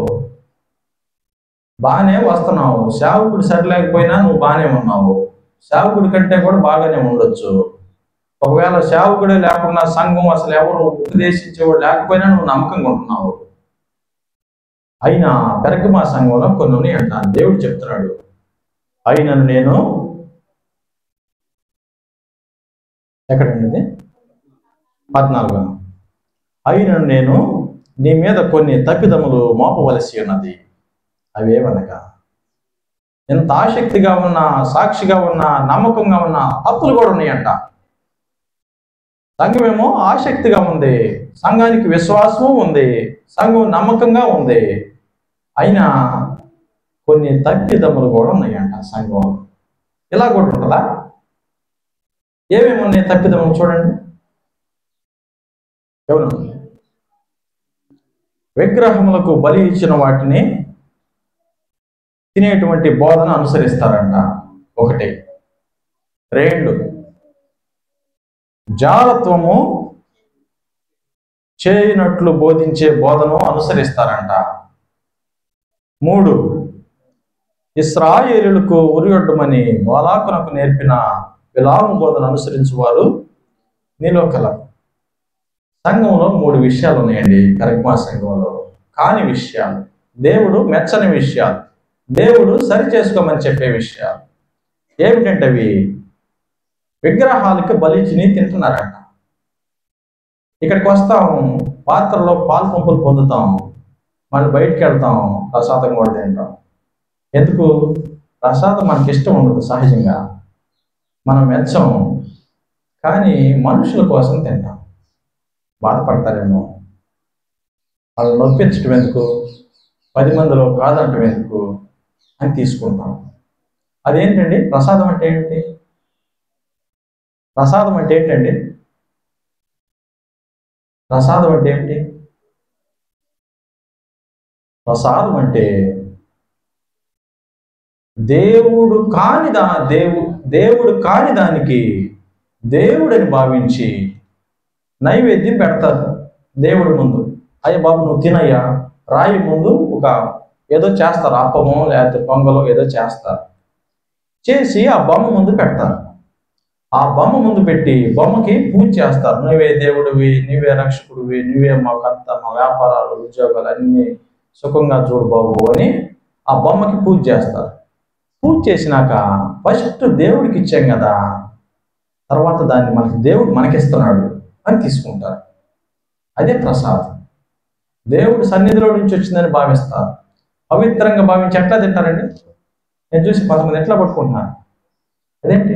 బాగానే వస్తున్నావు, సేవకుడు సరిలేకపోయినా నువ్వు బాగానే ఉన్నావు, సేవకుడి కంటే కూడా బాగానే ఉండొచ్చు. ఒకవేళ సేవకుడే లేకుండా సంఘం అసలు ఎవరు ఉపదేశించేవాడు లేకపోయినా నువ్వు నమ్మకంగా ఉంటున్నావు. అయినా పెర్గమా సంఘంలో కొన్ని ఉన్నాయంట. దేవుడు చెప్తున్నాడు, అయినను నేను, ఎక్కడండి 14, అయినను నేను నీ మీద కొన్ని తప్పిదములు మోపవలసి ఉన్నది. అవేమనగా, ఎంత ఆసక్తిగా ఉన్నా, సాక్షిగా ఉన్నా, నమ్మకంగా ఉన్నా తప్పులు కూడా ఉన్నాయంట. సంఘమేమో ఆసక్తిగా ఉంది, సంఘానికి విశ్వాసము ఉంది, సంఘం నమ్మకంగా ఉంది, అయినా కొన్ని తప్పిదములు కూడా ఉన్నాయంట సంఘం. ఇలా కూడా ఉంటుందా? ఏమేమి ఉన్నాయి తప్పిదములు చూడండి. ఎవరు? విగ్రహములకు బలి ఇచ్చిన వాటిని తినేటువంటి బోధన అనుసరిస్తారంట. 1. 2, జారత్వము చేయనట్లు బోధించే బోధను అనుసరిస్తారంట. 3, ఇశ్రాయేలులకు ఉరియొడ్డమని బాలాకునకు నేర్పిన బిలాము బోధన అనుసరించువారు నీలో కలరు. సంఘంలో 3 విషయాలు ఉన్నాయండి పెర్గమా సంఘంలో. కాని విషయాలు, దేవుడు మెచ్చని విషయాలు, దేవుడు సరి చేసుకోమని చెప్పే విషయాలు. ఏమిటంటే అవి విగ్రహాలకి బలిచిని తింటున్నారంట. ఇక్కడికి వస్తాం, పాత్రలో పాలు పంపులు పొందుతాం, మళ్ళీ బయటికి వెళ్తాం, ప్రసాదం కూడా తింటాం. ఎందుకు? ప్రసాదం మనకి ఇష్టం ఉండదు సహజంగా, మనం మెచ్చం, కానీ మనుషుల కోసం తింటాం. బాధపడతారేమో, వాళ్ళు నొప్పించడం ఎందుకు, 10 మందిలో కాదంటం ఎందుకు అని తీసుకుంటాం. అదేంటండి? ప్రసాదం అంటే ఏంటి? ప్రసాదం అంటే ఏంటండి? ప్రసాదం అంటే ఏంటి? ప్రసాదం అంటే దేవుడు కాని దానికి దేవుడని భావించి నైవేద్యం పెడతారు దేవుడి ముందు. అయ్యా బాబు నువ్వు తినయ్యా, రాయి ముందు ఒక ఏదో చేస్తారు, అప్పమో లేకపోతే పొంగలో ఏదో చేస్తారు, చేసి ఆ బొమ్మ ముందు పెడతారు. ఆ బొమ్మ ముందు పెట్టి బొమ్మకి పూజ చేస్తారు. నువ్వే దేవుడివి, నువ్వే రక్షకుడివి, నువ్వే మాకంతా మా వ్యాపారాలు ఉద్యోగాలు అన్నీ సుఖంగా చూడు బాబు అని ఆ బొమ్మకి పూజ చేస్తారు. పూజ చేసినాక ఫస్ట్ దేవుడికి ఇచ్చాం కదా, తర్వాత దాన్ని మనకి దేవుడు మనకిస్తున్నాడు అని తీసుకుంటారు. అదే ప్రసాదం. దేవుడు సన్నిధిలో నుంచి వచ్చిందని భావిస్తారు, పవిత్రంగా భావించి ఎట్లా తింటారండి? నేను చూసి 10 మంది ఎట్లా పట్టుకుంటున్నారు. అదేంటి?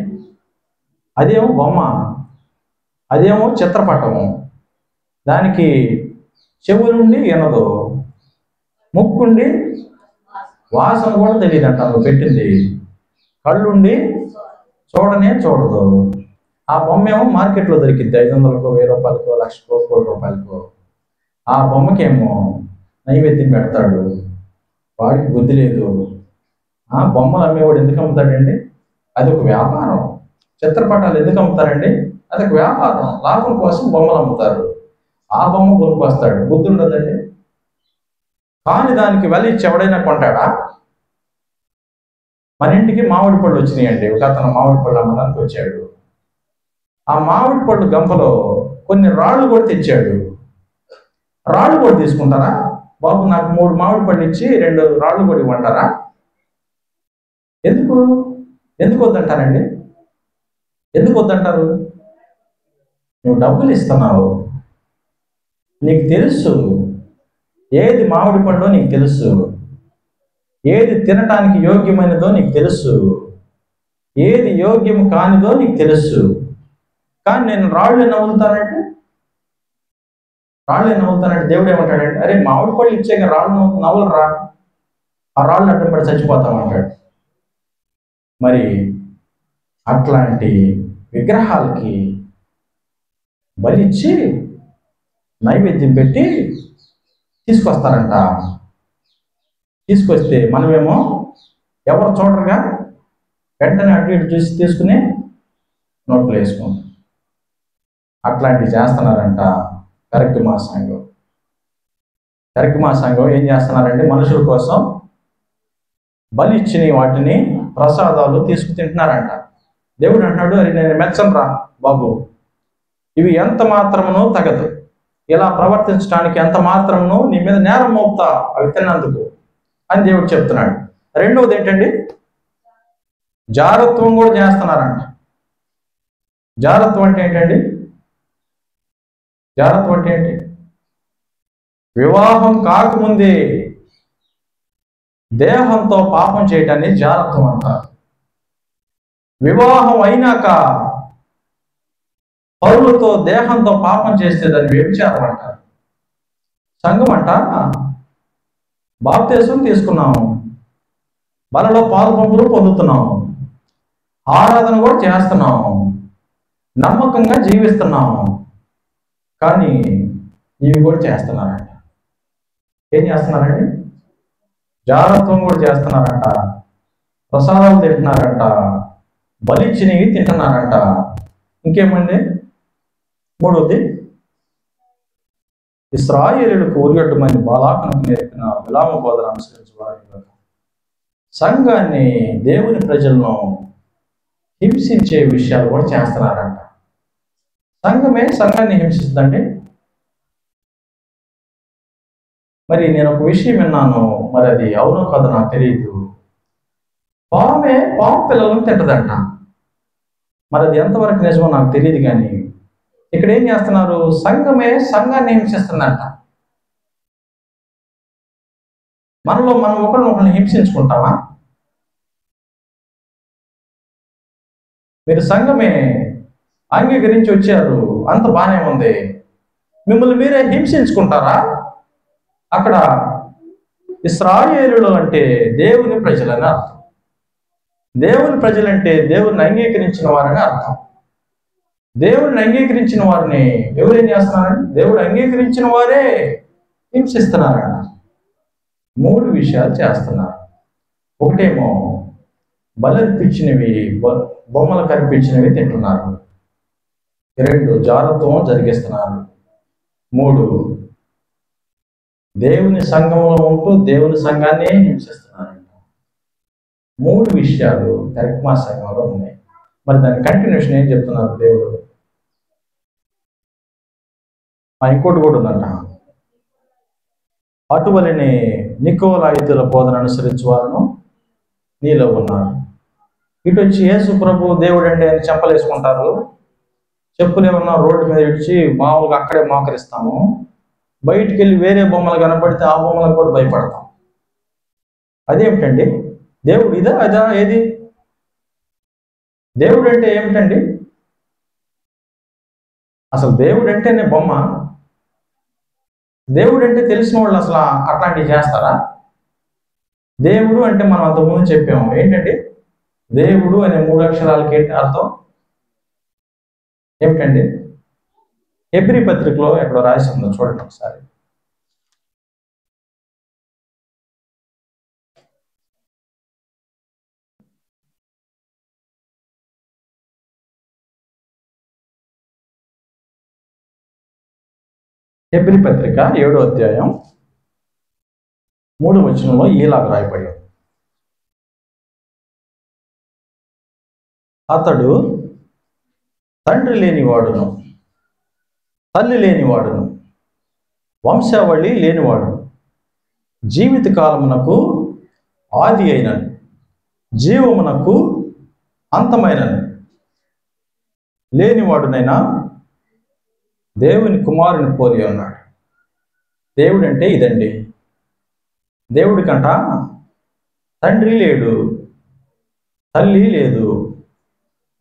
అదేమో బొమ్మ, అదేమో చిత్రపటము, దానికి చెవులుండి వినదు, ముక్కుండి వాసన కూడా తెలియదంట నువ్వు పెట్టింది, కళ్ళుండి చూడనే చూడదు. ఆ బొమ్మ ఏమో మార్కెట్లో దొరికిద్ది 500కో, 1000 రూపాయలకో, 1,00,000కో, 1 కోటి రూపాయలకో. ఆ బొమ్మకేమో నైవేద్యం పెడతాడు, వాడికి బుద్ధి లేదు. ఆ బొమ్మలు అమ్మేవాడు ఎందుకు అమ్ముతాడండి? అది ఒక వ్యాపారం. చిత్రపటాలు ఎందుకు అమ్ముతారండి? అది ఒక వ్యాపారం, లాభం కోసం బొమ్మలు అమ్ముతారు. ఆ బొమ్మ కొనుక్కొస్తాడు, బుద్ధి ఉండదండి. కానీ దానికి వెళ్ళి ఎవడైనా కొంటాడా? మన ఇంటికి మామిడి పళ్ళు వచ్చినాయండి, ఒక అతను మామిడి పళ్ళు అమ్మడానికి వచ్చాడు. ఆ మామిడి పళ్ళు గంపలో కొన్ని రాళ్ళు కూడా తెచ్చాడు. రాళ్ళు కూడా తీసుకుంటారా? బాబు నాకు 3 మామిడి పళ్ళు ఇచ్చి 2 రాళ్ళు కూడా ఇవ్వంటారా? ఎందుకు ఎందుకు వద్దంటారండి? ఎందుకు వద్దంటారు? నువ్వు డబ్బులు ఇస్తున్నావు, నీకు తెలుసు ఏది మామిడి పండో నీకు తెలుసు, ఏది తినటానికి యోగ్యమైనదో నీకు తెలుసు, ఏది యోగ్యం కానిదో నీకు తెలుసు. కానీ నేను రాళ్ళు నవ్వుతానంటే దేవుడు ఏమంటాడంటే, అరే మామిడి పళ్ళు ఇచ్చాక రాళ్ళు నవ్వులరా, ఆ రాళ్ళు అడ్డం పడి చచ్చిపోతామంటాడు. మరి అట్లాంటి విగ్రహాలకి బలిచ్చి నైవేద్యం పెట్టి తీసుకొస్తారంట. తీసుకొస్తే మనమేమో ఎవరు చూడరుగా వెంటనే అటు ఇటు చూసి తీసుకుని నోట్లో వేసుకుంటాం. అట్లాంటివి చేస్తున్నారంట కరెక్ట్ మా సంఘం ఏం చేస్తున్నారంటే, మనుషుల కోసం బలి ఇచ్చిన వాటిని ప్రసాదాలు తీసుకు తింటున్నారంట. దేవుడు అంటున్నాడు, అది నేను మెచ్చను రా బాబు, ఇవి ఎంత మాత్రమునో తగదు, ఇలా ప్రవర్తించడానికి ఎంత మాత్రమునో నీ మీద నేరం మోపుతా అవి తిన్నందుకు అని దేవుడు చెప్తున్నాడు. రెండవది ఏంటండి, జారత్వం కూడా చేస్తున్నారంట. జారత్వం అంటే ఏంటండి? జారత్వం అంటే ఏంటి? వివాహం కాకముందే దేహంతో పాపం చేయటాన్ని జారత్వం అంటారు. వివాహం అయినాక పరులతో దేహంతో పాపం చేస్తే దాన్ని వ్యభిచారం అంటారు. సంఘం అంట బాప్తిసం తీసుకున్నాము, బలలో పాలు పంపులు పొందుతున్నాము, ఆరాధన కూడా చేస్తున్నాము, నమ్మకంగా జీవిస్తున్నాము, కానీ ఇవి కూడా చేస్తున్నారంట. ఏం చేస్తున్నారండి? జారత్వం కూడా చేస్తున్నారంట, ప్రసాదాలు తింటున్నారంట, బలిచ్చినవి తింటున్నారంట. ఇంకేమండి? మూడవది, ఇశ్రాయేలులకు ఉరిగట్టుమని బాలాకునకు నేర్పిన బిలాము బోధన అనుసరించేవారు సంఘాన్ని, దేవుని ప్రజలను హింసించే విషయాలు కూడా చేస్తున్నారంట. సంఘమే సంఘాన్ని హింసిస్తుందండి. మరి నేను ఒక విషయం విన్నాను, మరి అది అవునో కాదో నాకు తెలియదు. పాము పిల్లలను తింటదంట. మరి అది ఎంతవరకు నిజమో నాకు తెలియదు. కానీ ఇక్కడ ఏం చేస్తున్నారు? సంఘమే సంఘాన్ని హింసిస్తుందంట. మనలో మనం ఒకరిని హింసించుకుంటామా? మీరు సంఘమే అంగీకరించి వచ్చారు, అంత బాగానే ఉంది, మిమ్మల్ని మీరే హింసించుకుంటారా? అక్కడ ఇశ్రాయేలులు అంటే దేవుని ప్రజలని అర్థం. దేవుని ప్రజలంటే దేవుని అంగీకరించిన వారని అర్థం. దేవుడిని అంగీకరించిన వారిని ఎవరేం చేస్తున్నారంటే, దేవుడు అంగీకరించిన వారే హింసిస్తున్నారన్న 3 విషయాలు చేస్తున్నారు. ఒకటేమో బలర్పించినవి, బొమ్మలు కనిపించినవి తింటున్నారు. 2 జారత్వం జరిగిస్తున్నారు. 3 దేవుని సంఘంలో ఉంటూ దేవుని సంఘాన్ని హింసిస్తున్నారు. 3 విషయాలు కరెక్ట్ మా సంఘంలో ఉన్నాయి. మరి దాని కంటిన్యూషన్ ఏం చెప్తున్నారు దేవుడు? ఇంకోటి కూడా ఉందంట, అటువలనే నికోలాయితుల బోధన అనుసరించే వారును నీలో ఉన్నారు. ఇటు వచ్చి యేసు ప్రభు దేవుడు అంటే అని చెప్పలేసుకుంటారు. చెప్పులు ఏమన్నా రోడ్డు మీద ఇచ్చి మామూలుగా అక్కడే మోకరిస్తాము. బయటికి వెళ్ళి వేరే బొమ్మలు కనపడితే ఆ బొమ్మలకు కూడా భయపడతాం. అదేమిటండి? దేవుడు ఇదా అదా? ఏది? దేవుడు అంటే ఏమిటండి? అసలు దేవుడు అంటేనే బొమ్మ? దేవుడు అంటే తెలిసిన వాళ్ళు అసలు అట్లాంటివి చేస్తారా? దేవుడు అంటే మనం అంతకుముందు చెప్పాము. ఏంటండి దేవుడు అనే 3 అక్షరాలకి ఏంటి అర్థం? ఏమిటండి? హెబ్రీ పత్రికలో ఎక్కడో రాసి ఉందో చూడండి ఒకసారి. హెబ్రీ పత్రిక 7వ అధ్యాయం 3వ వచనంలో ఇలాగ రాయబడి ఉంది. అతడు తండ్రి లేనివాడును, తల్లి లేనివాడును, వంశావళి లేనివాడు, జీవిత కాలమునకు ఆది అయినను, జీవమునకు అంతమైనను, లేనివాడునైనా దేవుని కుమారుని పోలి ఉన్నాడు. దేవుడు అంటే ఇదండి. దేవుడికంట తండ్రి లేడు, తల్లి లేదు,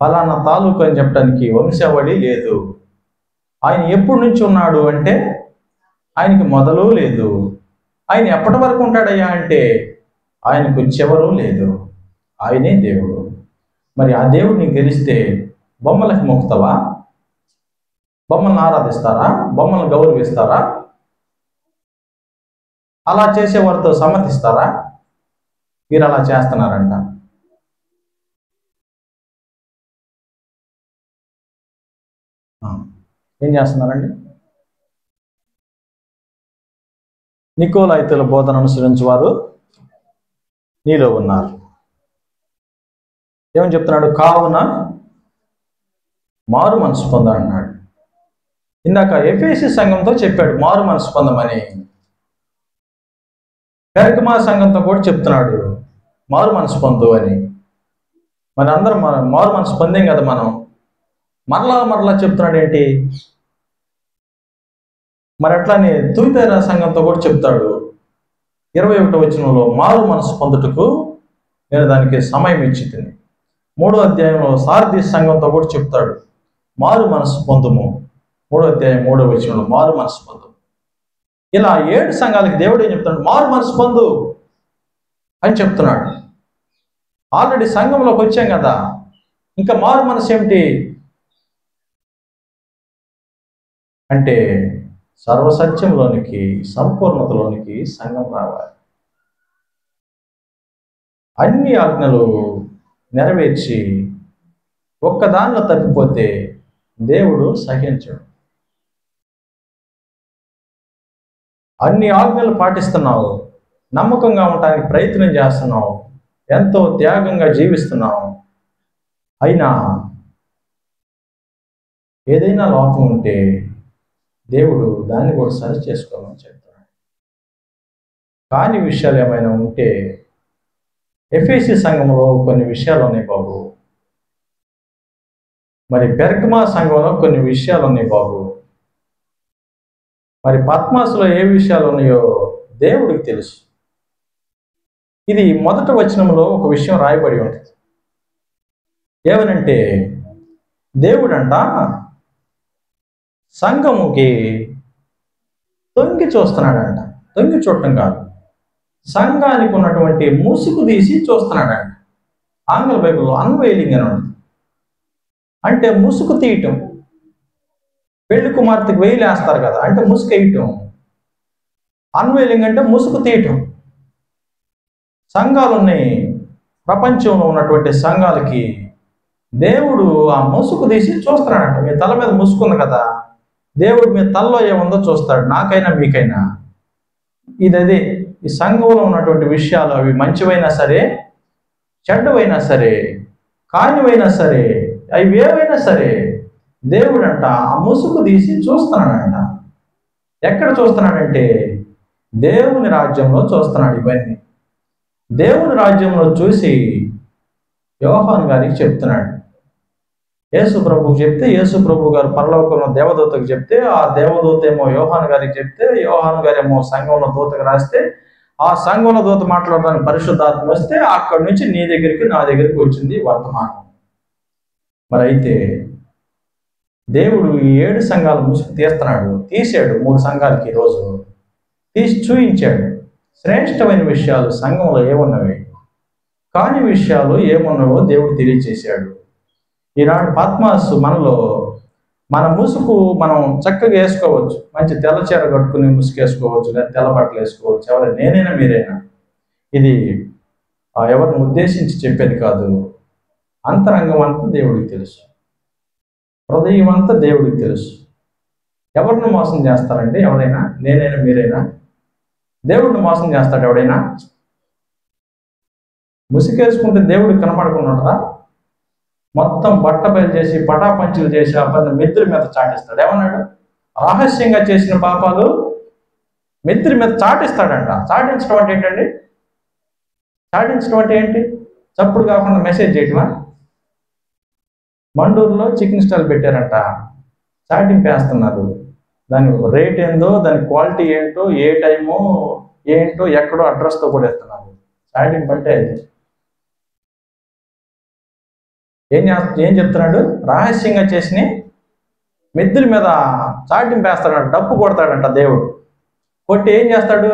ఫలానా తాలూకు అని చెప్పడానికి వంశావళి లేదు. ఆయన ఎప్పటి నుంచి ఉన్నాడు అంటే ఆయనకి మొదలు లేదు. ఆయన ఎప్పటి వరకు ఉంటాడయ్యా అంటే ఆయనకు చివరు లేదు. ఆయనే దేవుడు. మరి ఆ దేవుడిని గెలిస్తే బొమ్మలకు మొక్కుతావా? బొమ్మలను ఆరాధిస్తారా? బొమ్మలను గౌరవిస్తారా? అలా చేసేవారితో సమ్మతిస్తారా? మీరు అలా చేస్తున్నారంట. ఏం చేస్తున్నారండి? నికోలాయితుల బోధన అనుసరించేవారు నీలో ఉన్నారు. ఏమని చెప్తున్నాడు? కావున మారు మనసు పొందన్నాడు. ఇందాక ఎఫెసీ సంఘంతో చెప్పాడు మారు మనసు పొందమని. పెర్గమా సంఘంతో కూడా చెప్తున్నాడు మారు మనసు పొందు అని. మరి అందరం మారు మనసు పొందేం కదా మనం. మరలా చెప్తున్నాడు ఏంటి? మరి అట్లానే తుయితైరా సంఘంతో కూడా చెప్తాడు 21వ వచనంలో, మారు మనసు పొందుటకు నేను దానికి సమయం ఇచ్చి తిని. 3వ అధ్యాయంలో సార్దీస్ సంఘంతో కూడా చెప్తాడు మారు మనసు పొందుము. 3వ అధ్యాయం 3వ వచనంలో మారు మనసు పొందు. ఇలా 7 సంఘాలకి దేవుడు ఏం చెప్తాడు? మారు మనసు పొందు అని చెప్తున్నాడు. ఆల్రెడీ సంఘంలోకి వచ్చాం కదా, ఇంకా మారు మనసు ఏమిటి అంటే సర్వసత్యంలోనికి, సంపూర్ణతలోనికి సంఘం రావాలి. అన్ని ఆజ్ఞలు నెరవేర్చి ఒక్కదానిలో తప్పిపోతే దేవుడు సహించడు. అన్ని ఆజ్ఞలు పాటిస్తున్నావు, నమ్మకంగా ఉండటానికి ప్రయత్నం చేస్తున్నావు, ఎంతో త్యాగంగా జీవిస్తున్నావు, అయినా ఏదైనా లోపం ఉంటే దేవుడు దాన్ని కూడా సరి చేసుకోమని చెప్తున్నాడు. కాని విషయాలు ఏమైనా ఉంటే ఎఫెసీ సంఘంలో కొన్ని విషయాలు ఉన్నాయి బాబు, మరి పెర్గమా సంఘంలో కొన్ని విషయాలు ఉన్నాయి బాబు, మరి పద్మాసులో ఏ విషయాలు ఉన్నాయో దేవుడికి తెలుసు. ఇది మొదటి వచనంలో ఒక విషయం రాయబడి ఉంటుంది. ఏమనంటే దేవుడంట సంఘముకి తొంగి చూస్తున్నాడంట. తొంగి చూడటం కాదు, సంఘానికి ఉన్నటువంటి ముసుగు తీసి చూస్తున్నాడంట. ఆంగ్ల బైబిల్లో అన్వెయిలింగ్ అని ఉంటుంది. అంటే ముసుగు తీయటం. పెళ్లి కుమార్తెకి వేయిలేస్తారు కదా, అంటే ముసుగు వేయటం. అన్వెయిలింగ్ అంటే ముసుగు తీయటం. సంఘాలు ఉన్నాయి, ప్రపంచంలో ఉన్నటువంటి సంఘాలకి దేవుడు ఆ ముసుగు తీసి చూస్తున్నాడంట. మీ తల మీద ముసుకుంది కదా, దేవుడు మీ తలలో ఏముందో చూస్తాడు, నాకైనా మీకైనా. ఇదే ఈ సంఘంలో ఉన్నటువంటి విషయాలు, అవి మంచివైనా సరే, చెడ్డవైనా సరే, కానివైనా సరే, అవి ఏవైనా సరే, దేవుడంట ఆ ముసుగు తీసి చూస్తున్నాడంట. ఎక్కడ చూస్తున్నాడంటే దేవుని రాజ్యంలో చూస్తున్నాడు. ఇవన్నీ దేవుని రాజ్యంలో చూసి యోహాను గారికి చెప్తున్నాడు. యేసు ప్రభువుకి చెప్తే, యేసు ప్రభు గారు పరలోకంలో దేవదూతకు చెప్తే, ఆ దేవదూత ఏమో యోహాను గారికి చెప్తే, యోహాను గారు ఏమో సంఘంలో దూతకు రాస్తే, ఆ సంఘంలో దూత మాట్లాడడానికి పరిశుద్ధాత్మ వస్తే, అక్కడి నుంచి నీ దగ్గరికి నా దగ్గరికి వచ్చింది వర్తమానం. మరి అయితే దేవుడు ఈ 7 సంఘాల ముసుగు తీస్తున్నాడు. తీసాడు 3 సంఘాలకి ఈరోజు తీసి చూయించాడు. శ్రేష్టమైన విషయాలు సంఘంలో ఏమున్నవి, కాని విషయాలు ఏమున్నావో దేవుడు తెలియచేశాడు. ఈనాడు పద్మాసు మనలో మన ముసుగు మనం చక్కగా వేసుకోవచ్చు. మంచి తెల్ల చీర కట్టుకుని ముసుగు వేసుకోవచ్చు, లేదా తెల్ల బట్టలు వేసుకోవచ్చు. ఎవరైనా నేనైనా మీరైనా. ఇది ఎవరిని ఉద్దేశించి చెప్పేది కాదు. అంతరంగం అంతా దేవుడికి తెలుసు, హృదయం అంతా దేవుడికి తెలుసు. ఎవరిని మోసం చేస్తారంటే ఎవరైనా, నేనైనా మీరైనా. దేవుడిని మోసం చేస్తాడు ఎవడైనా? ముసుగేసుకుంటే దేవుడికి కనపడకుండా ఉంటారా? మొత్తం బట్ట బయలు చేసి పటాపంచులు చేసి ఆ పని మిత్రుల మీద చాటిస్తాడు. ఏమన్నాడు? రహస్యంగా చేసిన పాపాలు మిత్రి మీద చాటిస్తాడంట. చాటించడం అంటే ఏంటండి? చాటించడం అంటే ఏంటి? చప్పుడు కాకుండా మెసేజ్ చేయటమా? మండూరులో చికెన్ స్టాల్ పెట్టారంట, చాటింపు వేస్తున్నారు. దాని రేట్ ఏందో, దాని క్వాలిటీ ఏంటో, ఏ టైమో ఏంటో, ఎక్కడో అడ్రస్తో కూడా ఇస్తున్నారు. చాటింపు అంటే అది. ఏం చెప్తున్నాడు? రహస్యంగా చేసిన మిద్దెల మీద చాటింపు వేస్తాడంట, డప్పు కొడతాడంట దేవుడు. కొట్టి ఏం చేస్తాడు?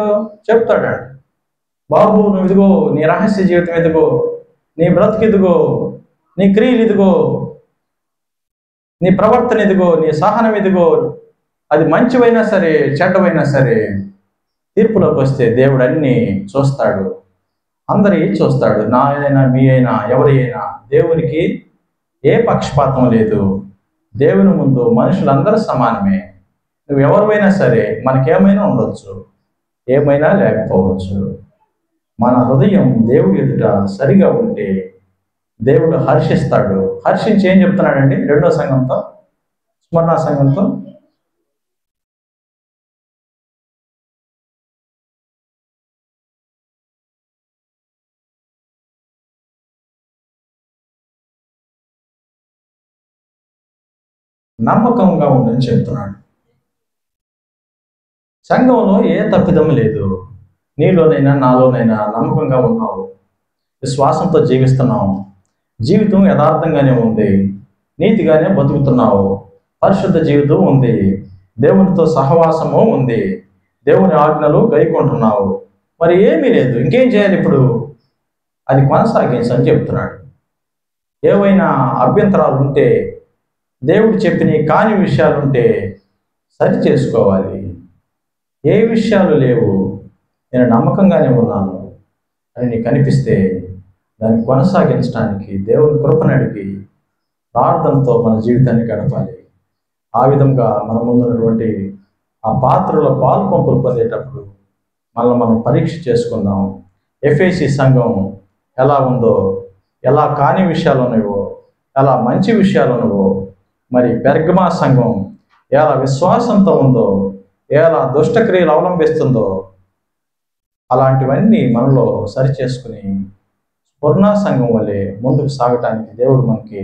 చెప్తాడంట, బాబు నువ్వు ఇదిగో, నీ రహస్య జీవితం ఇదిగో, నీ బ్రతుకు ఇదిగో, నీ క్రియలు ఇదిగో, నీ ప్రవర్తన ఇదిగో, నీ సహనం ఇదిగో. అది మంచివైనా సరే, చెడ్డవైనా సరే, తీర్పులోకి వస్తే దేవుడు అన్నీ చూస్తాడు, అందరి చూస్తాడు. నా అయినా మీ అయినా ఎవరి అయినా దేవునికి ఏ పక్షపాతం లేదు. దేవుని ముందు మనుషులందరూ సమానమే. నువ్వు ఎవరివైనా సరే, మనకేమైనా ఉండొచ్చు, ఏమైనా లేకపోవచ్చు. మన హృదయం దేవుడి ఎదుట సరిగా ఉంటే దేవుడు హర్షిస్తాడు. హర్షించి ఏం చెప్తున్నాడండి? 2వ సంఘంతో, స్మరణ సంఘంతో, నమ్మకంగా ఉండని చెప్తున్నాడు. సంఘంలో ఏ తప్పిదం లేదు. నీలోనైనా నాలోనైనా నమ్మకంగా ఉన్నావు, విశ్వాసంతో జీవిస్తున్నావు, జీవితం యథార్థంగానే ఉంది, నీతిగానే బతుకుతున్నావు, పరిశుద్ధ జీవితం ఉంది, దేవునితో సహవాసము ఉంది, దేవుని ఆజ్ఞలు గైకొంటున్నావు. మరి ఏమీ లేదు, ఇంకేం చేయాలి ఇప్పుడు? అది కొనసాగించని చెప్తున్నాడు. ఏవైనా అభ్యంతరాలు ఉంటే, దేవుడు చెప్పిన కాని విషయాలుంటే సరి చేసుకోవాలి. ఏ విషయాలు లేవు, నేను నమ్మకంగానే ఉన్నాను అని నీకు అనిపిస్తే దాన్ని కొనసాగించడానికి దేవుని కృపను అడిగి ప్రార్థనతో మన జీవితాన్ని గడపాలి. ఆ విధంగా మన ముందున్నటువంటి ఆ పాత్రలో పాలు పంపులు పొందేటప్పుడు మనం పరీక్ష చేసుకుందాం. ఎఫెసీ సంఘం ఎలా ఉందో, ఎలా కాని విషయాలు ఉన్నాయో, ఎలా మంచి విషయాలు ఉన్నావో, మరి పెర్గమా సంఘం ఎలా విశ్వాసంతో ఉందో, ఎలా దుష్టక్రియలు అవలంబిస్తుందో, అలాంటివన్నీ మనలో సరి చేసుకుని స్ఫురణ సంఘం వల్లే ముందుకు సాగటానికి దేవుడు మనకి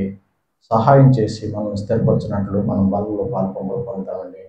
సహాయం చేసి మనం స్థిరపరచినట్లు మనం బలంలో పాల్పొందామండి.